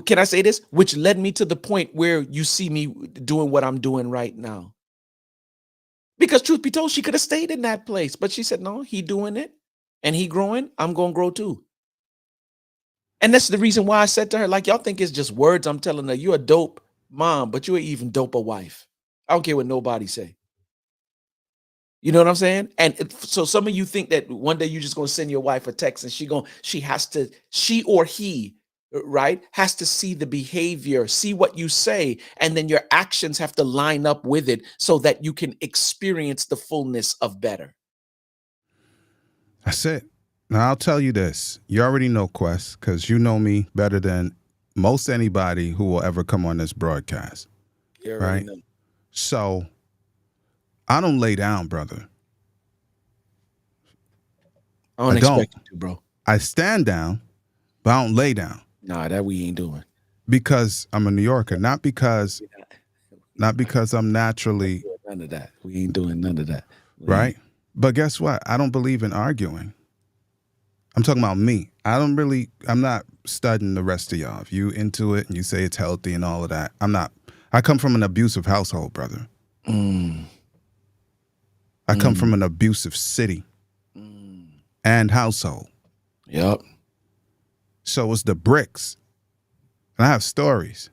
can I say this? Which led me to the point where you see me doing what I'm doing right now. Because truth be told, she could have stayed in that place. But she said, no, he doing it and he growing. I'm going to grow too. And that's the reason why I said to her, like, y'all think it's just words I'm telling her. You're a dope mom, but you're even doper wife. I don't care what nobody say. You know what I'm saying? And so some of you think that one day you're just going to send your wife a text and she or he, right, has to see the behavior, see what you say, and then your actions have to line up with it so that you can experience the fullness of better. That's it. Now, I'll tell you this. You already know Quest because you know me better than most anybody who will ever come on this broadcast. Right? Know. So I don't lay down, brother. I don't expect you to, bro. I stand down, but I don't lay down. Nah, that we ain't doing. Because I'm a New Yorker, not because I'm naturally. None of that. We ain't doing none of that. Right? But guess what? I don't believe in arguing. I'm talking about me. I'm not studying the rest of y'all. If you into it and you say it's healthy and all of that, I'm not. I come from an abusive household, brother. I come from an abusive city and household. Yep. So it's the bricks. And I have stories.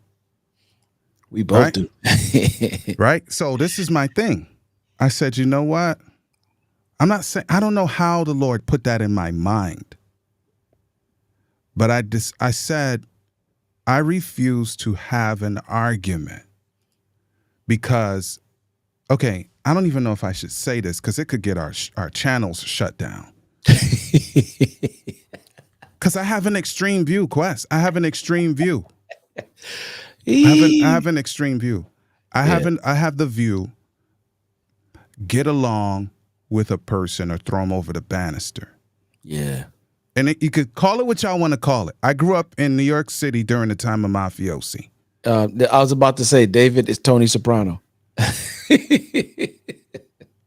We both do. Right? So this is my thing. I said, you know what? I'm not saying, I don't know how the Lord put that in my mind. But I said, I refuse to have an argument because, okay, I don't even know if I should say this because it could get our channels shut down. Because I have an extreme view, Quest. I have an extreme view. I have an extreme view. I have the view, get along with a person or throw them over the banister. Yeah. And you could call it what y'all want to call it. I grew up in New York City during the time of mafiosi. I was about to say, David is Tony Soprano.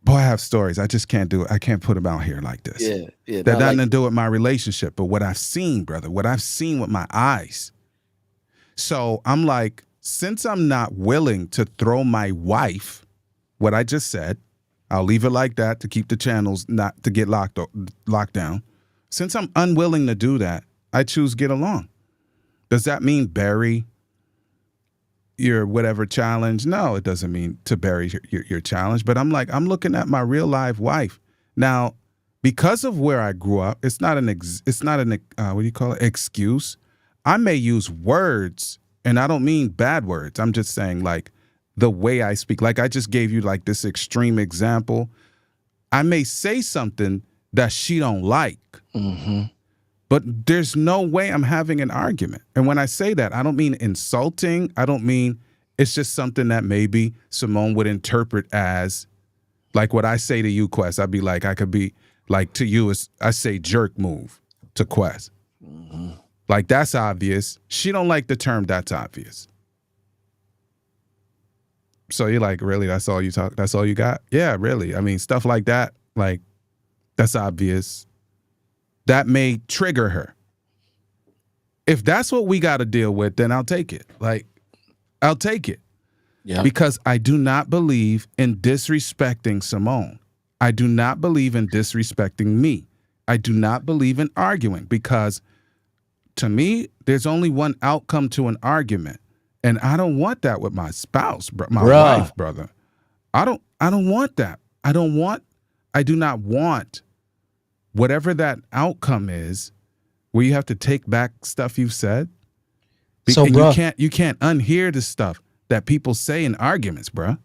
Boy, I have stories. I just can't do it. I can't put them out here like this. Yeah. That nothing to do with my relationship, but what I've seen, brother, what I've seen with my eyes. So I'm like, since I'm not willing to throw my wife, what I just said, I'll leave it like that to keep the channels not to get locked down. Since I'm unwilling to do that, I choose get along. Does that mean bury your whatever challenge? No, it doesn't mean to bury your challenge. But I'm looking at my real live wife now. Because of where I grew up, it's not an what do you call it? Excuse. I may use words, and I don't mean bad words. I'm just saying like the way I speak. Like I just gave you like this extreme example. I may say something that she don't like, but there's no way I'm having an argument. And when I say that, I don't mean insulting. I don't mean it's just something that maybe Simone would interpret as like what I say to you, Quest. I'd be like, I could be like to you, I say jerk move to Quest. Like, that's obvious. She don't like the term that's obvious. So you're like, really? That's all you talk? That's all you got? Yeah, really. I mean, stuff like that, like, that's obvious. That may trigger her. If that's what we got to deal with, then I'll take it. Like, I'll take it. Yeah. Because I do not believe in disrespecting Simone. I do not believe in disrespecting me. I do not believe in arguing, because to me, there's only one outcome to an argument. And I don't want that with my spouse, my wife, brother. I don't want that. I do not want whatever that outcome is, where you have to take back stuff you've said. So, and bro, you can't unhear the stuff that people say in arguments, bro.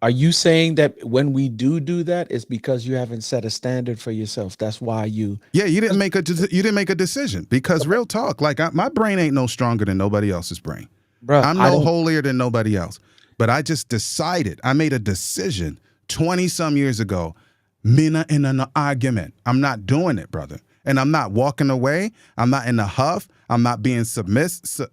are you saying that when we do that, it's because you haven't set a standard for yourself? That's why you. Yeah, you didn't make a decision, because real talk, like, my brain ain't no stronger than nobody else's brain. Bro, I'm no holier than nobody else. But I just decided, I made a decision 20 some years ago, mina in an argument. I'm not doing it, brother. And I'm not walking away. I'm not in a huff. I'm not being dismissive.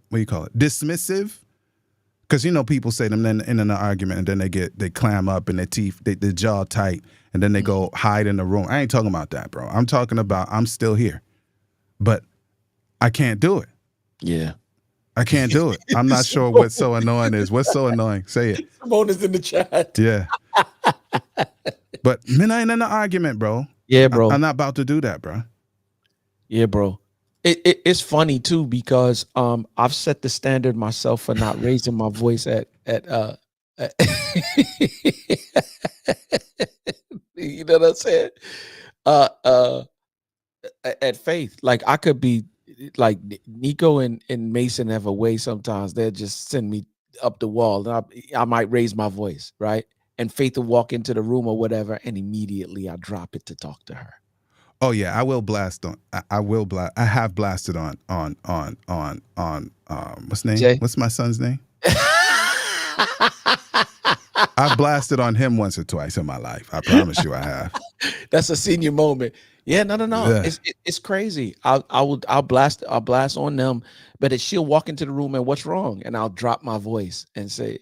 Because, you know, people say them in an argument, and then they clam up and their teeth, they jaw tight, and then they go hide in the room. I ain't talking about that, bro. I'm talking about I'm still here. But I can't do it. Yeah. I can't do it. I'm not sure what so annoying is. What's so annoying? Say it. Simone is in the chat. Yeah. But men ain't in an argument, bro. Yeah, bro. I'm not about to do that, bro. Yeah, bro. It's funny too, because I've set the standard myself for not raising my voice at you know what I'm saying? At Faith. Like, I could be like Nico and Mason have a way sometimes. They'll just send me up the wall, and I might raise my voice, right? And Faith will walk into the room or whatever, and immediately I drop it to talk to her. Oh yeah, I will blast on. I will blast. I have blasted on what's name? Jay? What's my son's name? I've blasted on him once or twice in my life. I promise you, I have. That's a senior moment. Yeah, no. Yeah. It's crazy. I'll blast on them, but she'll walk into the room and what's wrong, and I'll drop my voice and say,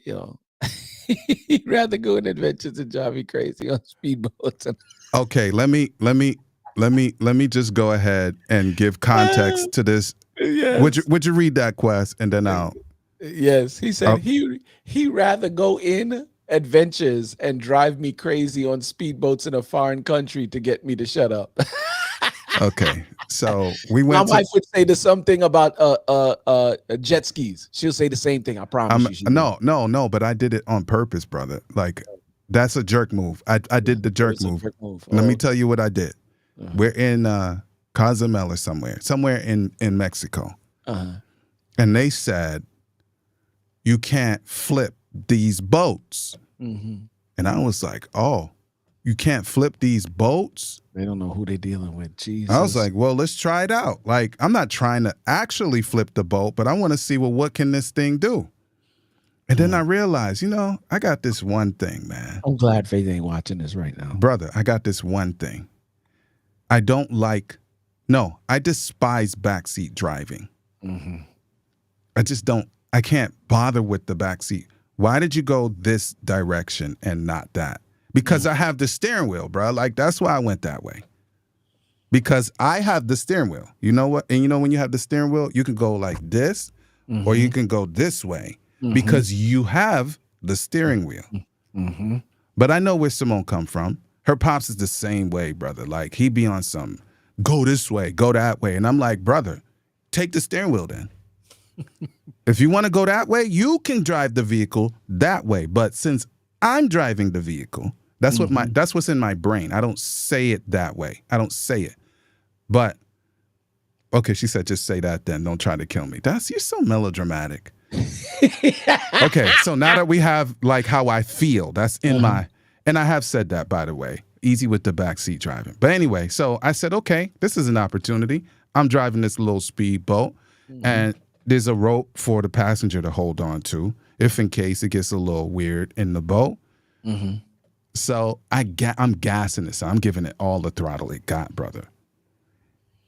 he'd rather go on adventures and drive me crazy on speedboats. Okay, let me just go ahead and give context to this. Yes. Would you read that, Quest, and then I'll. Yes, he said he rather go in adventures and drive me crazy on speedboats in a foreign country to get me to shut up. Okay, so we went. My wife would say the something about jet skis. She'll say the same thing. I promise you. No, but I did it on purpose, brother. Like, that's a jerk move. I did the jerk move. Let me tell you what I did. Uh-huh. We're in Cozumel or somewhere in Mexico, and they said you can't flip these boats, and I was like, oh, you can't flip these boats? They don't know who they're dealing with. Jesus. I was like, well, let's try it out. Like, I'm not trying to actually flip the boat, but I want to see, well, what can this thing do? And then I realized, I got this one thing, man. I'm glad Faith ain't watching this right now. Brother, I got this one thing. I despise backseat driving. I can't bother with the backseat. Why did you go this direction and not that? Because I have the steering wheel, bro. Like, that's why I went that way. Because I have the steering wheel. You know what? And when you have the steering wheel, you can go like this, or you can go this way, because you have the steering wheel. But I know where Simone come from. Her pops is the same way, brother. Like, he be on some, go this way, go that way. And I'm like, brother, take the steering wheel then. If you want to go that way, you can drive the vehicle that way. But since I'm driving the vehicle, that's what's in my brain. I don't say it that way. I don't say it. But okay, she said, just say that then. Don't try to kill me. You're so melodramatic. Okay, so now that we have like how I feel, that's in and I have said that, by the way, easy with the backseat driving. But anyway, so I said, okay, this is an opportunity. I'm driving this little speedboat, and there's a rope for the passenger to hold on to if in case it gets a little weird in the boat. So I'm gassing this. I'm giving it all the throttle it got, brother.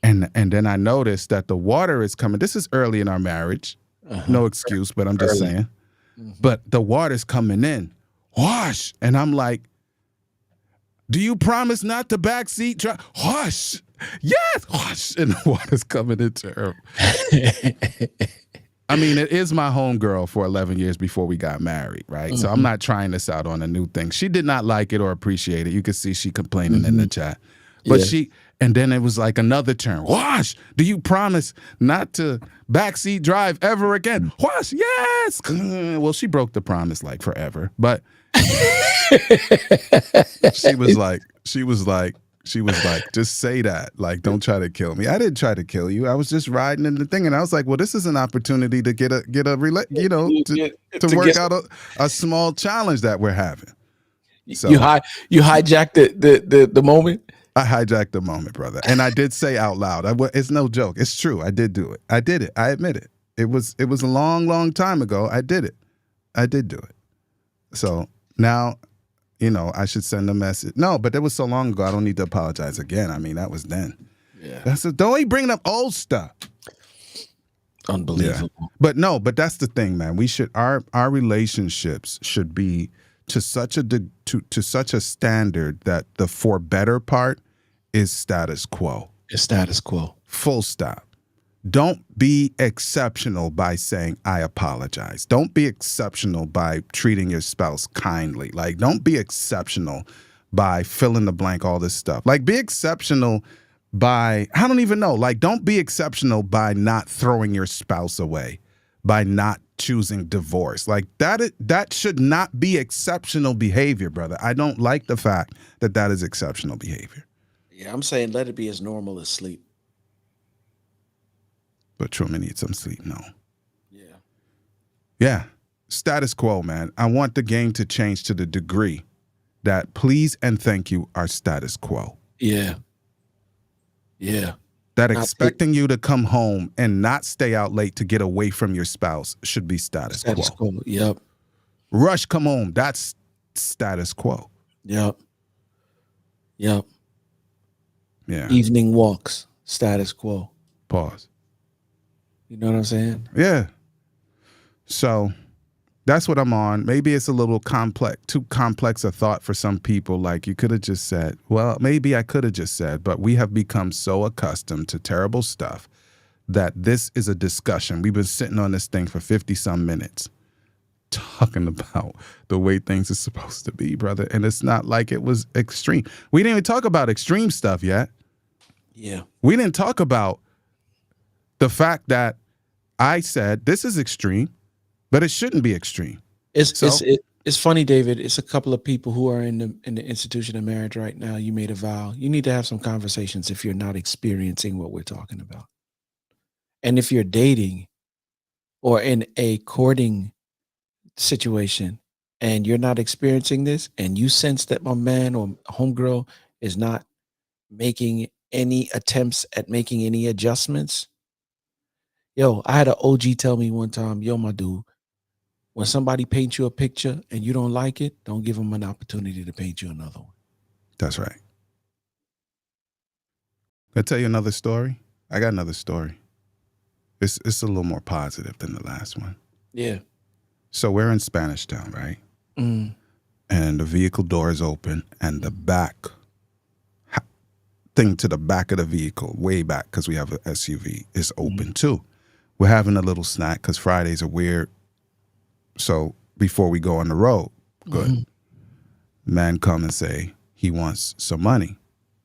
And then I noticed that the water is coming. This is early in our marriage. No excuse, but I'm just saying. But the water's coming in. Wash. And I'm like, do you promise not to backseat drive? Hush. Yes. Hush. And the water's coming into her. I mean, it is my homegirl for 11 years before we got married, right? So I'm not trying this out on a new thing. She did not like it or appreciate it. You could see she complaining in the chat. But and then it was like another turn. Wash, do you promise not to backseat drive ever again? Wash, yes. Well, she broke the promise like forever. But she was like, just say that. Like, don't try to kill me. I didn't try to kill you. I was just riding in the thing. And I was like, well, this is an opportunity to to work out a small challenge that we're having. So you hijacked the moment. I hijacked the moment, brother. And I did say out loud, it's no joke. It's true. I did do it. I did it. I admit it. It was a long, long time ago. I did it. I did do it. So now, I should send a message. No, but that was so long ago. I don't need to apologize again. I mean, that was then. Yeah. Don't even bring up old stuff. Unbelievable. Yeah. But that's the thing, man. We should our relationships should be to such a standard that the for better part is status quo. It's status quo. Full stop. Don't be exceptional by saying, I apologize. Don't be exceptional by treating your spouse kindly. Like, don't be exceptional by fill in the blank, all this stuff. Like, be exceptional by, I don't even know. Like, don't be exceptional by not throwing your spouse away, by not choosing divorce. Like, that should not be exceptional behavior, brother. I don't like the fact that is exceptional behavior. Yeah, I'm saying let it be as normal as sleep. But Truman needs some sleep. No. Yeah. Yeah. Status quo, man. I want the game to change to the degree that please and thank you are status quo. Yeah. Yeah. That expecting you to come home and not stay out late to get away from your spouse should be status quo. Yep. Rush, come home. That's status quo. Yep. Yep. Yeah. Evening walks, status quo. Pause. You know what I'm saying? Yeah. So that's what I'm on. Maybe it's a little too complex a thought for some people. Like, you could have just said, well, maybe I could have just said, but we have become so accustomed to terrible stuff that this is a discussion. We've been sitting on this thing for 50 some minutes talking about the way things are supposed to be, brother. And it's not like it was extreme. We didn't even talk about extreme stuff yet. Yeah. We didn't talk about the fact that I said this is extreme, but it shouldn't be extreme. It's funny, David. It's a couple of people who are in the institution of marriage right now. You made a vow. You need to have some conversations if you're not experiencing what we're talking about. And if you're dating or in a courting situation and you're not experiencing this and you sense that my man or homegirl is not making any attempts at making any adjustments. Yo, I had an OG tell me one time, yo, my dude, when somebody paints you a picture and you don't like it, don't give them an opportunity to paint you another one. That's right. Can I tell you another story? I got another story. It's a little more positive than the last one. Yeah. So we're in Spanish Town, right? Mm. And the vehicle door is open and the back thing to the back of the vehicle, way back, because we have an SUV, is open too. We're having a little snack because Fridays are weird. So before we go on the road, good. Man come and say he wants some money.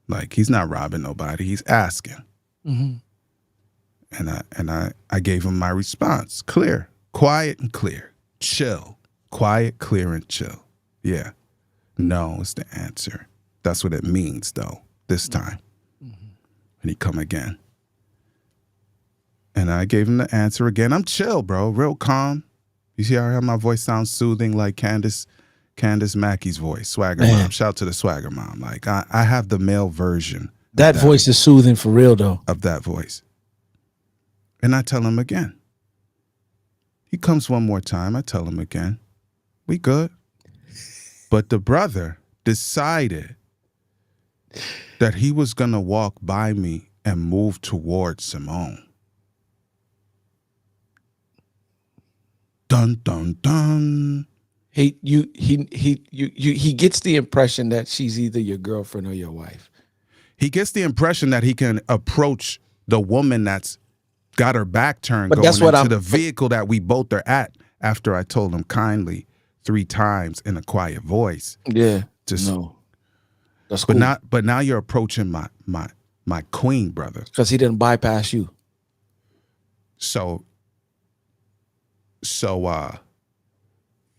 Like, he's not robbing nobody. He's asking. And I gave him my response. Clear, quiet and clear. Chill. Quiet, clear, and chill. Yeah. No is the answer. That's what it means, though, this time. And he come again. And I gave him the answer again. I'm chill, bro. Real calm. You see how my voice sounds soothing, like Candace Mackey's voice, Swagger Mom. Shout out to the Swagger Mom. Like, I have the male version. That voice is soothing for real, though. Of that voice. And I tell him again. He comes one more time. I tell him again. We good. But the brother decided that he was going to walk by me and moved towards Simone. Dun, dun, dun. He gets the impression that she's either your girlfriend or your wife. He gets the impression that he can approach the woman that's got her back turned But going that's what into I'm- the vehicle that we both are at after I told him kindly 3 times in a quiet voice. Yeah. Just, No. That's cool. but now you're approaching my queen, brother. Because he didn't bypass you. So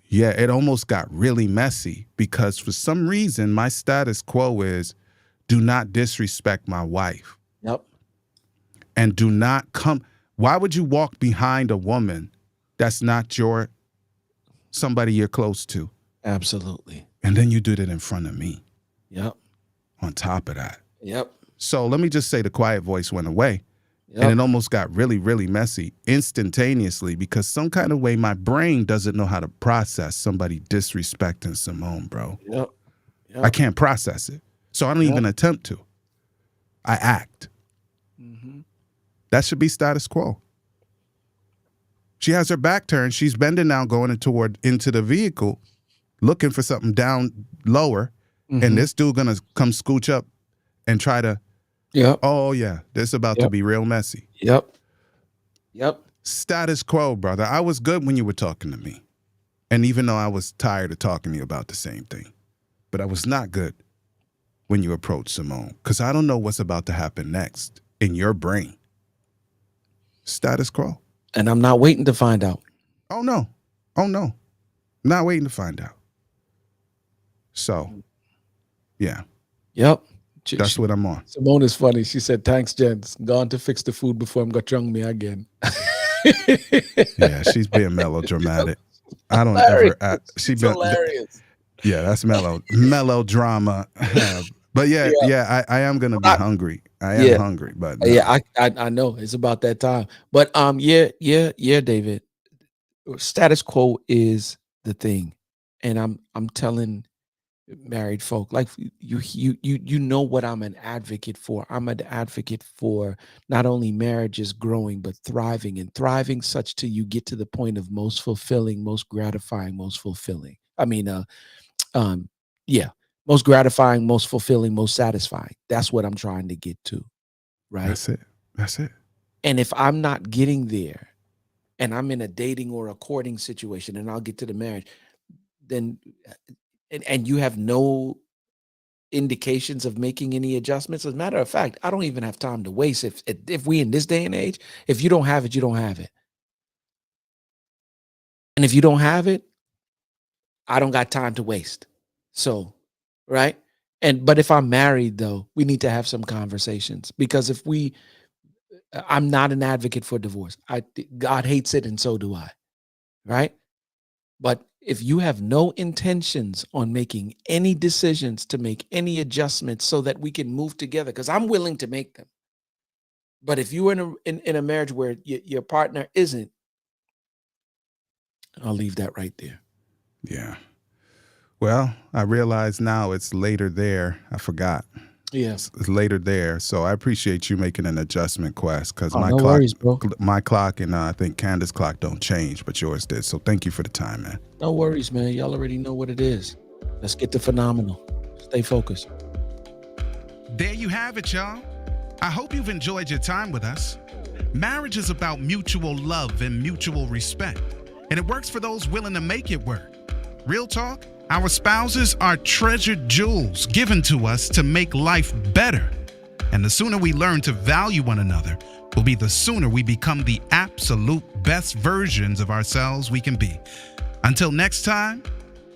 yeah, it almost got really messy because for some reason my status quo is do not disrespect my wife. Yep. And do not come. Why would you walk behind a woman that's not somebody you're close to? Absolutely. And then you do that in front of me Yep. on top of that. Yep. So let me just say the quiet voice went away. Yep. And it almost got really, really messy instantaneously because some kind of way my brain doesn't know how to process somebody disrespecting Simone, bro. Yep. Yep. I can't process it. So I don't even attempt to. I act. Mm-hmm. That should be status quo. She has her back turned. She's bending down, going into the vehicle, looking for something down lower. Mm-hmm. And this dude gonna come scooch up and try to, Yep. oh yeah, this is about to be real messy. Yep. Yep. Status quo, brother. I was good when you were talking to me. And even though I was tired of talking to you about the same thing, but I was not good when you approached Simone because I don't know what's about to happen next in your brain. Status quo. And I'm not waiting to find out. Oh no. Not waiting to find out. So, yeah, Yep. that's what I'm on. Simone is funny. She said, "Thanks, gents. Gone to fix the food before I'm got drunk me again." Yeah, she's being melodramatic. I don't Hilarious. ever. It's hilarious. Yeah, that's melodrama. But yeah, I am gonna be hungry. I am hungry, but no. Yeah, I know it's about that time. But yeah, David. Status quo is the thing, and I'm telling married folk like you know what I'm an advocate for. I'm an advocate for not only marriages growing but thriving, and thriving such till you get to the point of most fulfilling, most gratifying, most fulfilling. I mean, most gratifying, most fulfilling, most satisfying. That's what I'm trying to get to, right? That's it. And if I'm not getting there, and I'm in a dating or a courting situation, and I'll get to the marriage, then and you have no indications of making any adjustments. As a matter of fact, I don't even have time to waste. If we in this day and age, if you don't have it, you don't have it. And if you don't have it, I don't got time to waste. So, right? But if I'm married though, we need to have some conversations, because I'm not an advocate for divorce. God hates it, and so do I. Right? But if you have no intentions on making any decisions to make any adjustments so that we can move together, because I'm willing to make them. But if you're in a marriage where your partner isn't, I'll leave that right there. Yeah. Well, I realize now it's later there. I forgot. Yeah. It's later there. So I appreciate you making an adjustment, Quest, because no worries, bro. my clock and I think Candace's clock don't change, but yours did. So thank you for the time, man. No worries, man. Y'all already know what it is. Let's get to phenomenal. Stay focused. There you have it, y'all. I hope you've enjoyed your time with us. Marriage is about mutual love and mutual respect, and it works for those willing to make it work. Real talk, our spouses are treasured jewels given to us to make life better. And the sooner we learn to value one another will be the sooner we become the absolute best versions of ourselves we can be. Until next time,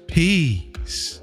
peace.